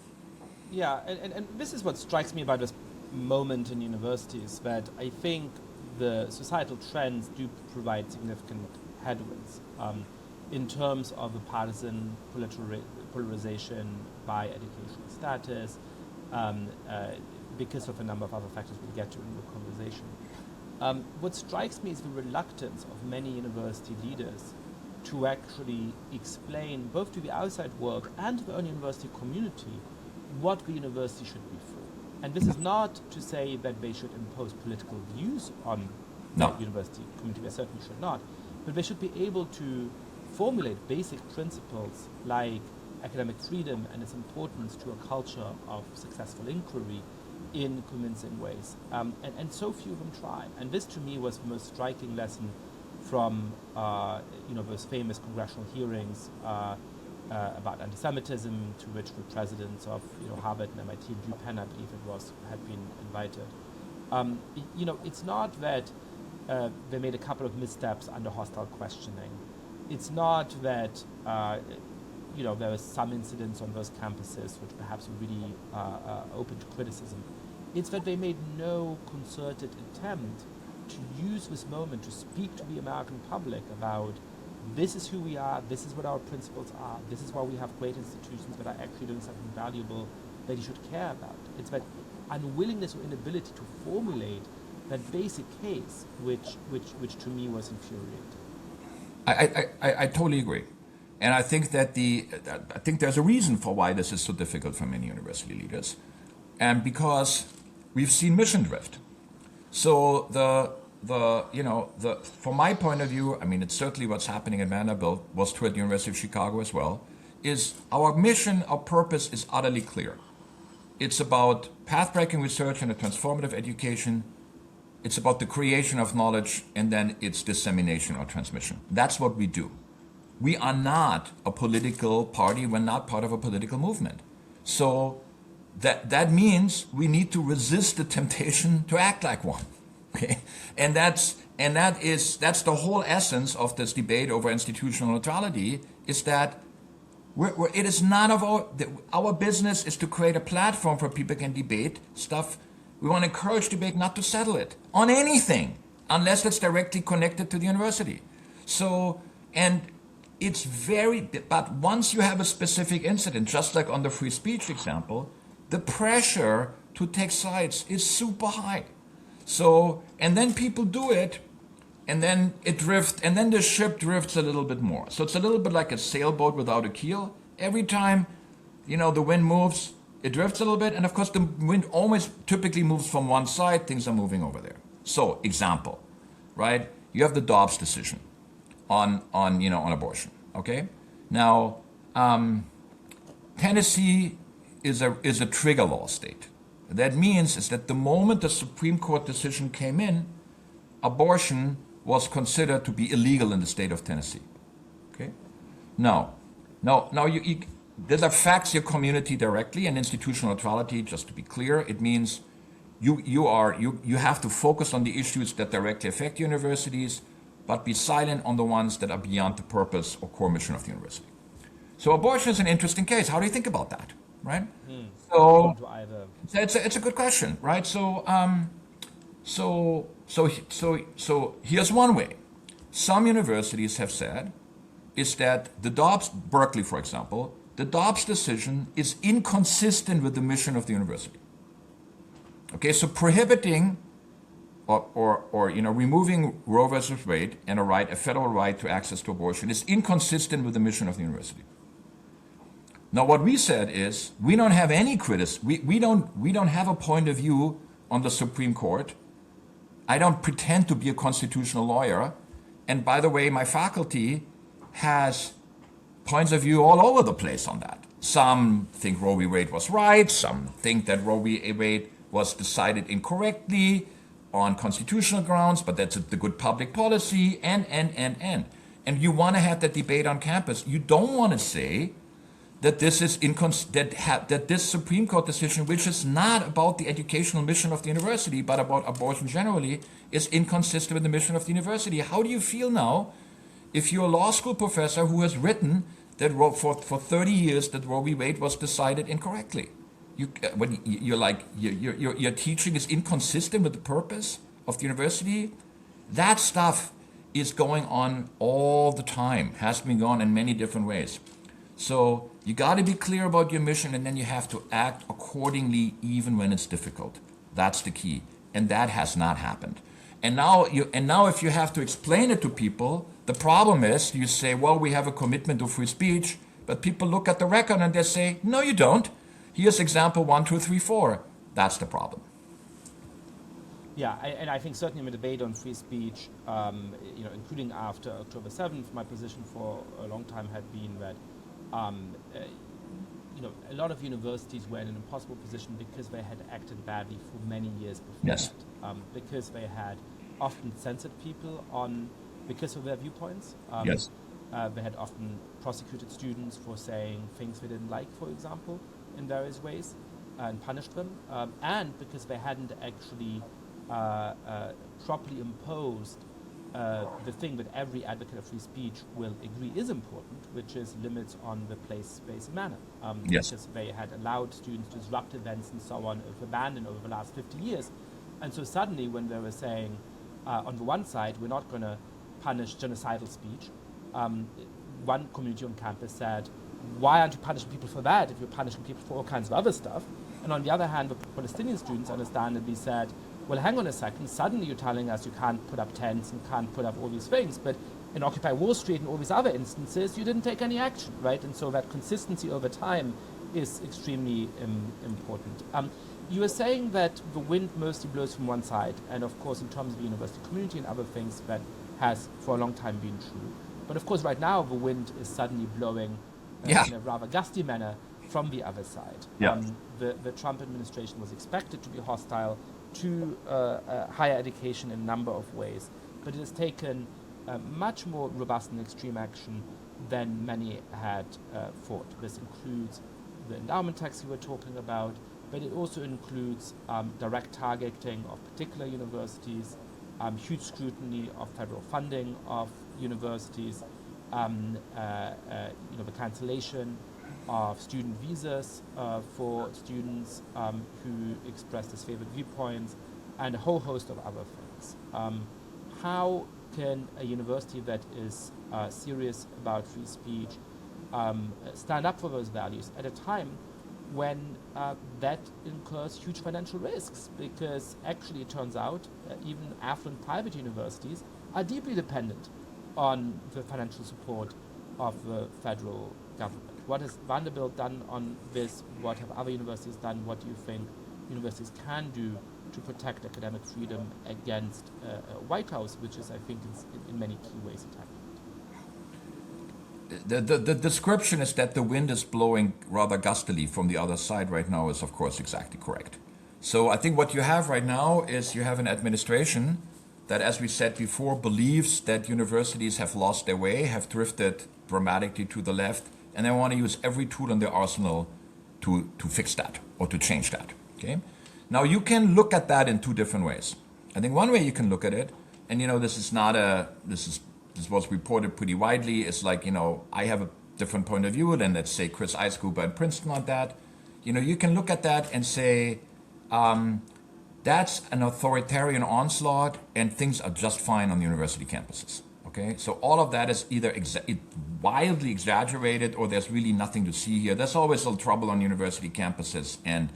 Yeah, and this is what strikes me about this moment in universities, that I think the societal trends do provide significant headwinds in terms of the partisan polarization by educational status, because of a number of other factors we'll get to in the conversation. What strikes me is the reluctance of many university leaders to actually explain, both to the outside world and to the own university community, what the university should be for. And this is not to say that they should impose political views on the university community, they certainly should not, but they should be able to formulate basic principles like academic freedom and its importance to a culture of successful inquiry in convincing ways. And so few of them try. And this, to me, was the most striking lesson from those famous congressional hearings about anti-Semitism, to which the presidents of Harvard and MIT and Penn, I believe it was, had been invited. It's not that they made a couple of missteps under hostile questioning. It's not that there was some incidents on those campuses which perhaps were really open to criticism. It's that they made no concerted attempt to use this moment to speak to the American public about this is who we are, this is what our principles are, this is why we have great institutions that are actually doing something valuable that you should care about. It's that unwillingness or inability to formulate that basic case, which to me was infuriating. I totally agree. And I think that I think there's a reason for why this is so difficult for many university leaders. And because we've seen mission drift. So from my point of view, I mean, it's certainly what's happening at Vanderbilt, was true at the University of Chicago as well, is our mission, our purpose is utterly clear. It's about path-breaking research and a transformative education. It's about the creation of knowledge, and then its dissemination or transmission. That's what we do. We are not a political party. We're not part of a political movement. So that means we need to resist the temptation to act like one. Okay, and that's the whole essence of this debate over institutional neutrality. Is that it is none of our business is to create a platform for people can debate stuff. We want to encourage debate, not to settle it on anything unless it's directly connected to the university. So, and it's but once you have a specific incident, just like on the free speech example, the pressure to take sides is super high. So, and then people do it, and then and then the ship drifts a little bit more. So it's a little bit like a sailboat without a keel. Every time, the wind moves, it drifts a little bit, and of course the wind always typically moves from one side, things are moving over there. So, example, right? You have the Dobbs decision on abortion, okay? Now, Tennessee is a trigger law state. That means is that the moment the Supreme Court decision came in, abortion was considered to be illegal in the state of Tennessee. Okay? Now that affects your community directly, and institutional neutrality, just to be clear, it means you have to focus on the issues that directly affect universities, but be silent on the ones that are beyond the purpose or core mission of the university. So abortion is an interesting case. How do you think about that, right? So it's a good question, right? So here's one way. Some universities have said is that the Dobbs, Berkeley, for example, the Dobbs decision is inconsistent with the mission of the university. Okay, so prohibiting or removing Roe versus Wade and a federal right to access to abortion is inconsistent with the mission of the university. Now, what we said is we don't have any criticism. We don't have a point of view on the Supreme Court. I don't pretend to be a constitutional lawyer. And by the way, my faculty has points of view all over the place on that. Some think Roe v. Wade was right. Some think that Roe v. Wade was decided incorrectly on constitutional grounds, but that's the good public policy, and. And you want to have that debate on campus. You don't want to say that this is that this Supreme Court decision, which is not about the educational mission of the university, but about abortion generally, is inconsistent with the mission of the university. How do you feel now if you're a law school professor who has written that for 30 years that Roe v. Wade was decided incorrectly? Your teaching is inconsistent with the purpose of the university? That stuff is going on all the time, has been going on in many different ways. So you got to be clear about your mission, and then you have to act accordingly even when it's difficult. That's the key, and that has not happened. And now if you have to explain it to people, the problem is you say, well, we have a commitment to free speech, but people look at the record and they say, no, you don't. Here's example 1, 2, 3, 4. That's the problem. Yeah, and I think certainly in the debate on free speech, including after October 7th, my position for a long time had been that, a lot of universities were in an impossible position because they had acted badly for many years before Yes. that, because they had often censored people because of their viewpoints. Yes. They had often prosecuted students for saying things they didn't like, for example, in various ways, and punished them, and because they hadn't actually properly imposed the thing that every advocate of free speech will agree is important, which is limits on the place, space, and manner. Yes. Because they had allowed students to disrupt events and so on, abandoned over the last 50 years. And so suddenly when they were saying, on the one side, we're not going to punish genocidal speech, one community on campus said, why aren't you punishing people for that if you're punishing people for all kinds of other stuff? And on the other hand, the Palestinian students understandably said, well, hang on a second, suddenly you're telling us you can't put up tents and can't put up all these things, but in Occupy Wall Street and all these other instances, you didn't take any action, right? And so that consistency over time is extremely important. You were saying that the wind mostly blows from one side, and of course in terms of the university community and other things, that has for a long time been true. But of course right now the wind is suddenly blowing in a rather gusty manner from the other side. Yeah. The Trump administration was expected to be hostile to higher education in a number of ways, but it has taken much more robust and extreme action than many had thought. This includes the endowment tax you were talking about, but it also includes direct targeting of particular universities, huge scrutiny of federal funding of universities, the cancellation of student visas for students who express disfavored viewpoints, and a whole host of other things. How can a university that is serious about free speech stand up for those values at a time when that incurs huge financial risks? Because actually it turns out even affluent private universities are deeply dependent on the financial support of the federal government. What has Vanderbilt done on this? What have other universities done? What do you think universities can do to protect academic freedom against a White House, which is, I think, in many key ways attacking? The description is that the wind is blowing rather gustily from the other side right now is, of course, exactly correct. So I think what you have right now is you have an administration that, as we said before, believes that universities have lost their way, have drifted dramatically to the left, and they want to use every tool in their arsenal to fix that or to change that. Okay. Now you can look at that in two different ways. I think one way you can look at it, and this was reported pretty widely. It's like, I have a different point of view than, let's say, Chris Eisgruber at Princeton on that. You can look at that and say, that's an authoritarian onslaught and things are just fine on university campuses. Okay, so all of that is either wildly exaggerated or there's really nothing to see here. There's always a little trouble on university campuses, and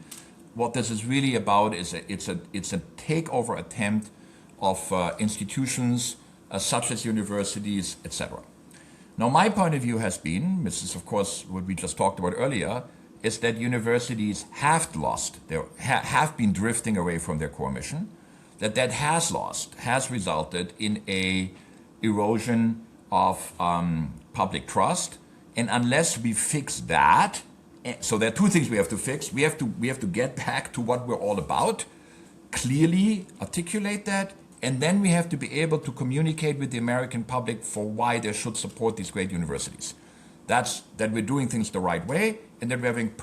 what this is really about is it's a takeover attempt of institutions such as universities, etc. Now, my point of view has been, this is of course what we just talked about earlier, is that universities have been drifting away from their core mission, that has resulted in a erosion of public trust, and unless we fix that, so there are two things we have to fix. We have to get back to what we're all about, clearly articulate that, and then we have to be able to communicate with the American public for why they should support these great universities. That we're doing things the right way, and that we're having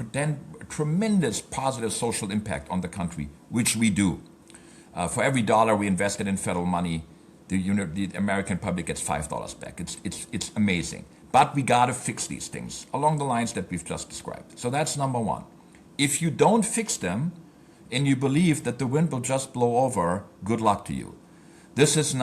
tremendous positive social impact on the country, which we do. For every dollar we invested in federal money, the American public gets $5 back. It's amazing. But we got to fix these things along the lines that we've just described. So that's number one. If you don't fix them and you believe that the wind will just blow over, good luck to you. This is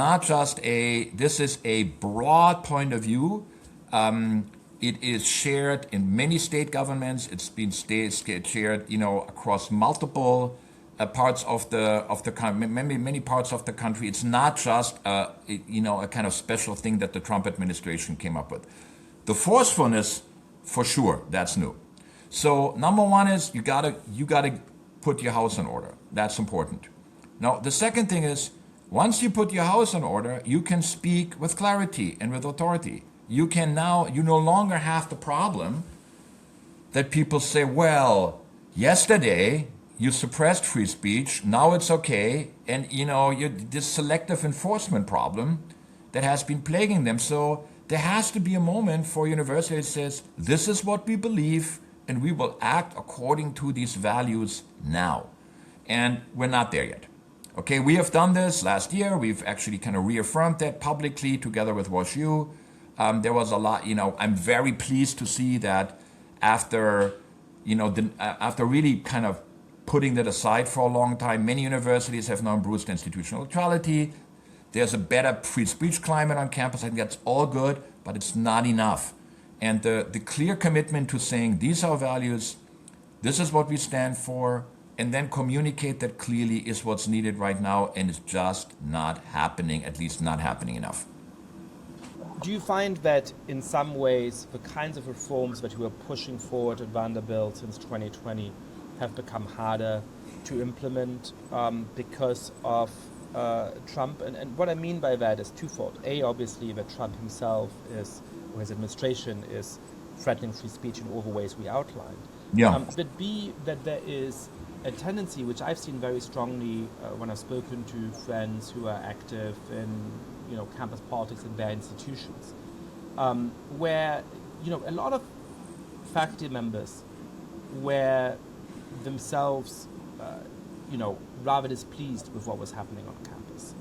a broad point of view. It is shared in many state governments. It's been shared, across multiple parts of the country, many parts of the country. It's not just a kind of special thing that the Trump administration came up with. The forcefulness, for sure, that's new. So number one is you gotta put your house in order. That's important. Now, the second thing is, once you put your house in order, you can speak with clarity and with authority. You no longer have the problem that people say, well, yesterday you suppressed free speech, now it's okay, and this selective enforcement problem that has been plaguing them. So there has to be a moment for university that says, this is what we believe, and we will act according to these values now. And we're not there yet. Okay, we have done this last year. We've actually kind of reaffirmed that publicly together with WashU. There was a lot, I'm very pleased to see that after really kind of putting that aside for a long time, many universities have now embraced institutional neutrality. There's a better free speech climate on campus. I think that's all good, but it's not enough. And the clear commitment to saying these are our values, this is what we stand for, and then communicate that clearly is what's needed right now, and it's just not happening, at least not happening enough. Do you find that in some ways the kinds of reforms that you were pushing forward at Vanderbilt since 2020 have become harder to implement because of Trump? And what I mean by that is twofold. A, obviously, that Trump himself or his administration is threatening free speech in all the ways we outlined. Yeah. But B, that there is a tendency, which I've seen very strongly when I've spoken to friends who are active in campus politics in their institutions, where a lot of faculty members were themselves rather displeased with what was happening on campus,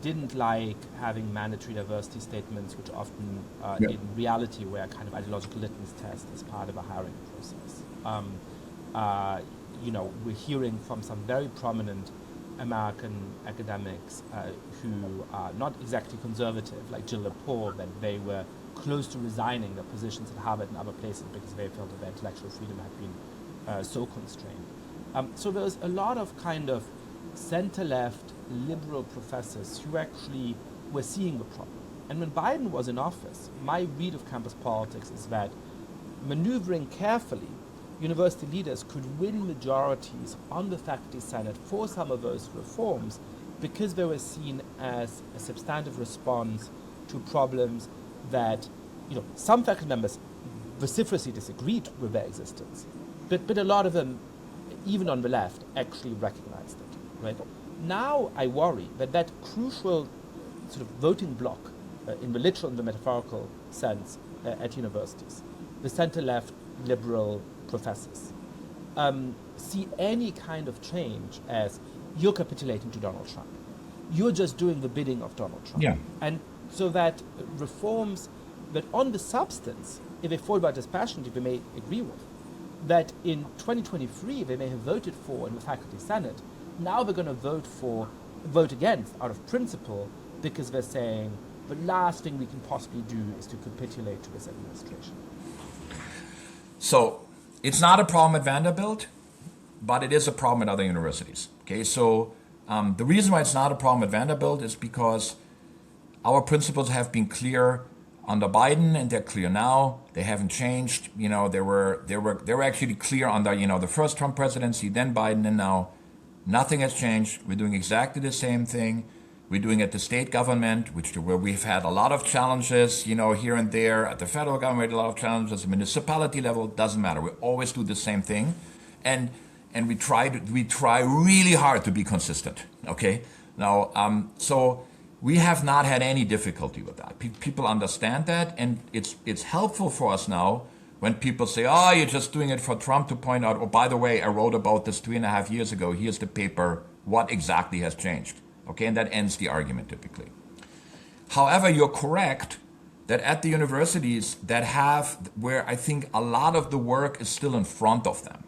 didn't like having mandatory diversity statements, which often in reality were a kind of ideological litmus test as part of a hiring process. We're hearing from some very prominent American academics who are not exactly conservative, like Jill Lepore, that they were close to resigning their positions at Harvard and other places because they felt that their intellectual freedom had been so constrained. So there's a lot of kind of center-left liberal professors who actually were seeing the problem. And when Biden was in office, my read of campus politics is that maneuvering carefully, university leaders could win majorities on the faculty senate for some of those reforms because they were seen as a substantive response to problems that, some faculty members vociferously disagreed with their existence, but a lot of them, even on the left, actually recognized it, right? Now I worry that crucial sort of voting bloc, in the literal and the metaphorical sense, at universities, the center-left liberal professors, see any kind of change as you're capitulating to Donald Trump. You're just doing the bidding of Donald Trump. Yeah. And so that reforms that on the substance, if they fall by dispassionately, they may agree with, that in 2023 they may have voted for in the faculty senate, now they're going to vote against out of principle because they're saying the last thing we can possibly do is to capitulate to this administration. So it's not a problem at Vanderbilt, but it is a problem at other universities. Okay, so the reason why it's not a problem at Vanderbilt is because our principles have been clear under Biden, and they're clear now. They haven't changed. They were actually clear under the first Trump presidency, then Biden, and now. Nothing has changed. We're doing exactly the same thing. We're doing it at the state government, where we've had a lot of challenges, here and there. At the federal government, a lot of challenges. At the municipality level, doesn't matter. We always do the same thing, and we try really hard to be consistent. Okay, now so we have not had any difficulty with that. People understand that, and it's helpful for us now. When people say, oh, you're just doing it for Trump, to point out, oh, by the way, I wrote about this 3.5 years ago. Here's the paper. What exactly has changed? Okay, and that ends the argument typically. However, you're correct that at the universities where I think a lot of the work is still in front of them.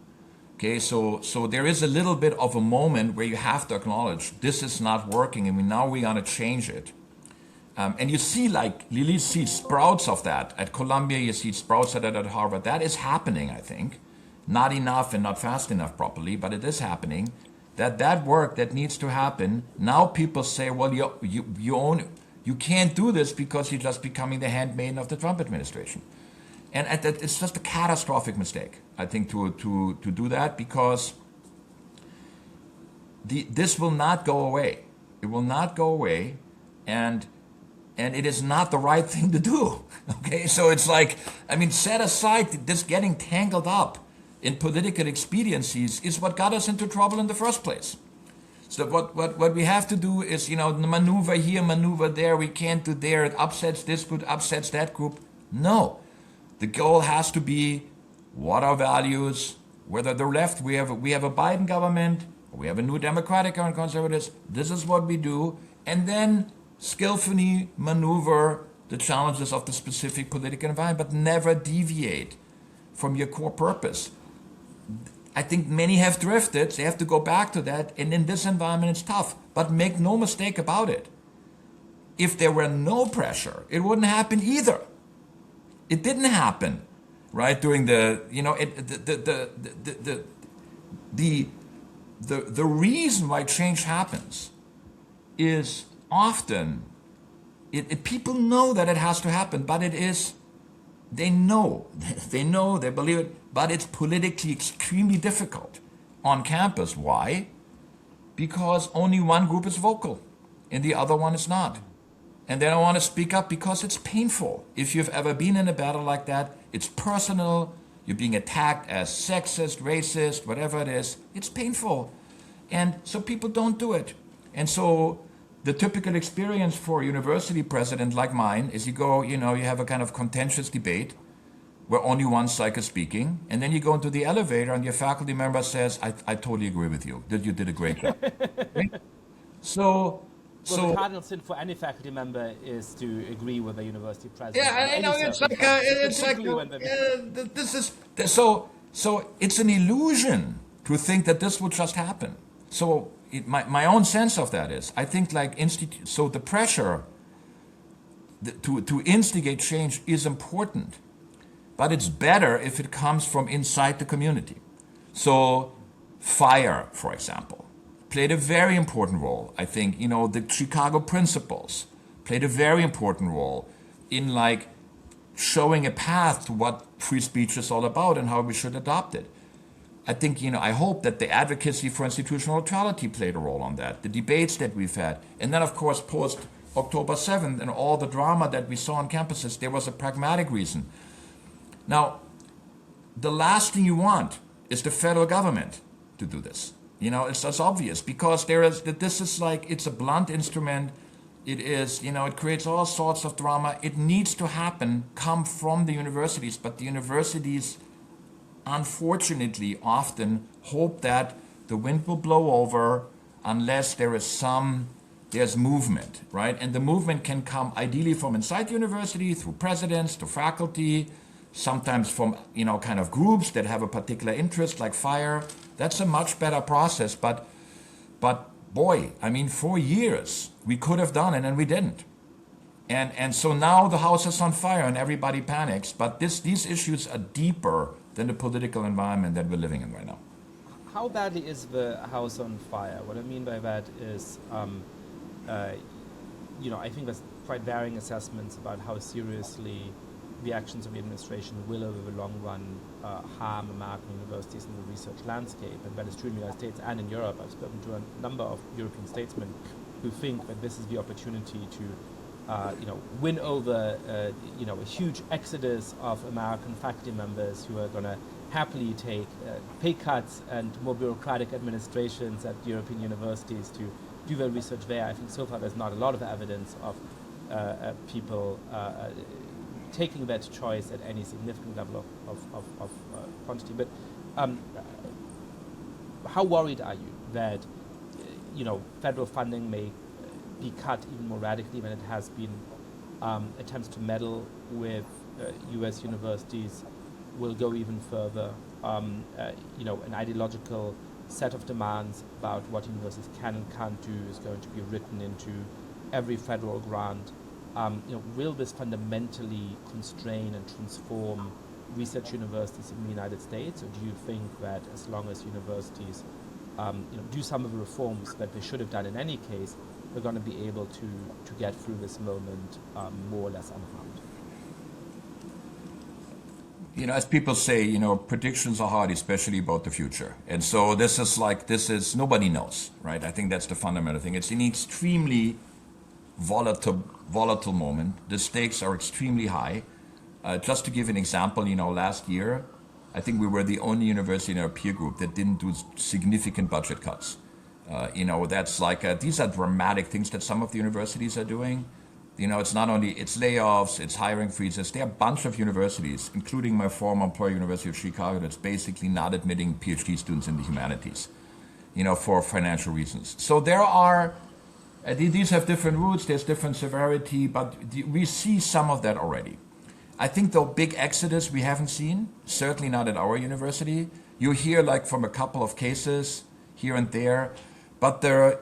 Okay, so there is a little bit of a moment where you have to acknowledge this is not working, and now we're going to change it. And you see sprouts of that at Columbia. You see sprouts of that at Harvard. That is happening, I think. Not enough and not fast enough probably, but it is happening. That work that needs to happen. Now people say, well, you can't do this because you're just becoming the handmaiden of the Trump administration. And it's just a catastrophic mistake, I think, to do that, because this will not go away. It will not go away, and it is not the right thing to do. Okay, so it's like, I mean, set aside this getting tangled up in political expediencies is what got us into trouble in the first place. So what we have to do is, maneuver here, maneuver there. We can't do there. It upsets this group, upsets that group. No, the goal has to be what are values. Whether the left, we have a Biden government, or we have a new Democratic and conservatives. This is what we do, and then skillfully maneuver the challenges of the specific political environment, but never deviate from your core purpose. I think many have drifted. They have to go back to that. And in this environment, it's tough. But make no mistake about it. If there were no pressure, it wouldn't happen either. It didn't happen, right? During the reason why change happens is often people know that it has to happen, but they know, they believe it, but it's politically extremely difficult on campus. Why? Because only one group is vocal and the other one is not. And they don't want to speak up because it's painful. If you've ever been in a battle like that, it's personal. You're being attacked as sexist, racist, whatever it is. It's painful. And so people don't do it. And so the typical experience for a university president like mine is you have a kind of contentious debate where only one side is speaking, and then you go into the elevator and your faculty member says, I totally agree with you, that you did a great job. Right? So the cardinal sin for any faculty member is to agree with the university president. Yeah, I know, so it's an illusion to think that this would just happen. So my own sense of that is, I think so the pressure to instigate change is important, but it's better if it comes from inside the community. So FIRE, for example, played a very important role. I think, the Chicago principles played a very important role in showing a path to what free speech is all about and how we should adopt it. I think, I hope that the advocacy for institutional neutrality played a role on that, the debates that we've had. And then, of course, post October 7th and all the drama that we saw on campuses, there was a pragmatic reason. Now, the last thing you want is the federal government to do this. It's obvious because it's a blunt instrument. It is, it creates all sorts of drama. It needs to come from the universities, but the universities unfortunately often hope that the wind will blow over unless there's movement, right? And the movement can come ideally from inside the university, through presidents, to faculty, sometimes from, kind of groups that have a particular interest, like FIRE. That's a much better process, but boy, 4 years we could have done it and we didn't. And so now the house is on fire and everybody panics, but these issues are deeper than the political environment that we're living in right now. How badly is the house on fire? What I mean by that is, I think there's quite varying assessments about how seriously the actions of the administration will, over the long run, harm American universities and the research landscape. And that is true in the United States and in Europe. I've spoken to a number of European statesmen who think that this is the opportunity to win over, a huge exodus of American faculty members who are going to happily take pay cuts and more bureaucratic administrations at European universities to do their research there. I think so far there's not a lot of evidence of people taking that choice at any significant level of quantity. But how worried are you that, federal funding may be cut even more radically than it has been? Attempts to meddle with U.S. universities will go even further. An ideological set of demands about what universities can and can't do is going to be written into every federal grant. Will this fundamentally constrain and transform research universities in the United States, or do you think that as long as universities do some of the reforms that they should have done in any case, we're going to be able to get through this moment more or less unharmed? as people say, predictions are hard, especially about the future. And so this is nobody knows, right? I think that's the fundamental thing. It's an extremely volatile moment. The stakes are extremely high. Just to give an example, last year, I think we were the only university in our peer group that didn't do significant budget cuts. That's these are dramatic things that some of the universities are doing. It's not only, it's layoffs, it's hiring freezes. There are a bunch of universities, including my former employer, University of Chicago, that's basically not admitting PhD students in the humanities, for financial reasons. So there are, these have different roots, there's different severity, but we see some of that already. I think the big exodus we haven't seen, certainly not at our university. You hear from a couple of cases here and there, but the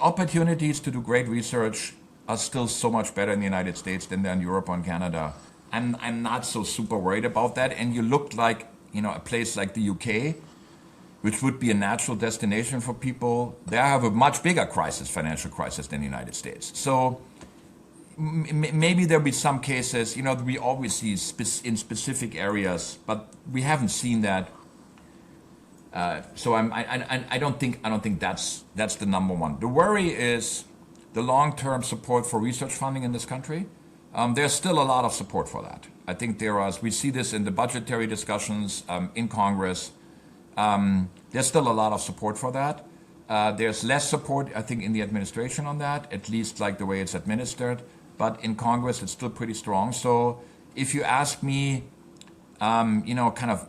opportunities to do great research are still so much better in the United States than they're in Europe or in Canada. I'm not so super worried about that. And you looked like, a place like the UK, which would be a natural destination for people. They have a much bigger financial crisis than the United States. So maybe there'll be some cases, we always see in specific areas, but we haven't seen that. So I don't think that's the number one. The worry is the long-term support for research funding in this country. There's still a lot of support for that. I think we see this in the budgetary discussions in Congress. There's still a lot of support for that. There's less support, I think, in the administration on that, at least the way it's administered. But in Congress, it's still pretty strong. So if you ask me, kind of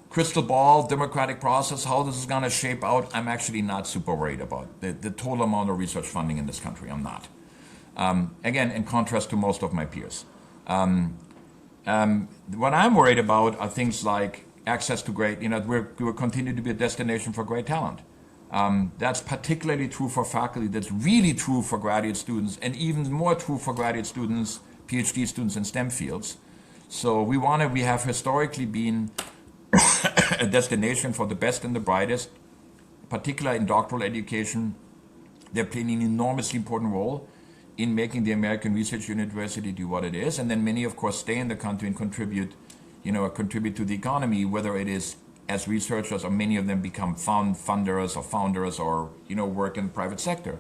crystal ball, democratic process, how this is going to shape out, I'm actually not super worried about the total amount of research funding in this country. I'm not. Again, in contrast to most of my peers. What I'm worried about are things like access to great, we will continue to be a destination for great talent. That's particularly true for faculty. That's really true for graduate students, and even more true for graduate students, PhD students in STEM fields. So we have historically been a destination for the best and the brightest, particularly in doctoral education. They're playing an enormously important role in making the American Research University do what it is. And then many, of course, stay in the country and contribute to the economy, whether it is as researchers or many of them become funders or founders or, work in the private sector.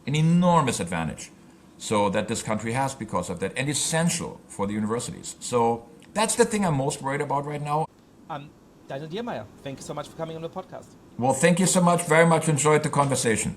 An enormous advantage so that this country has because of that, and essential for the universities. So that's the thing I'm most worried about right now. Daniel Diermeier, thank you so much for coming on the podcast. Well, thank you so much. Very much enjoyed the conversation.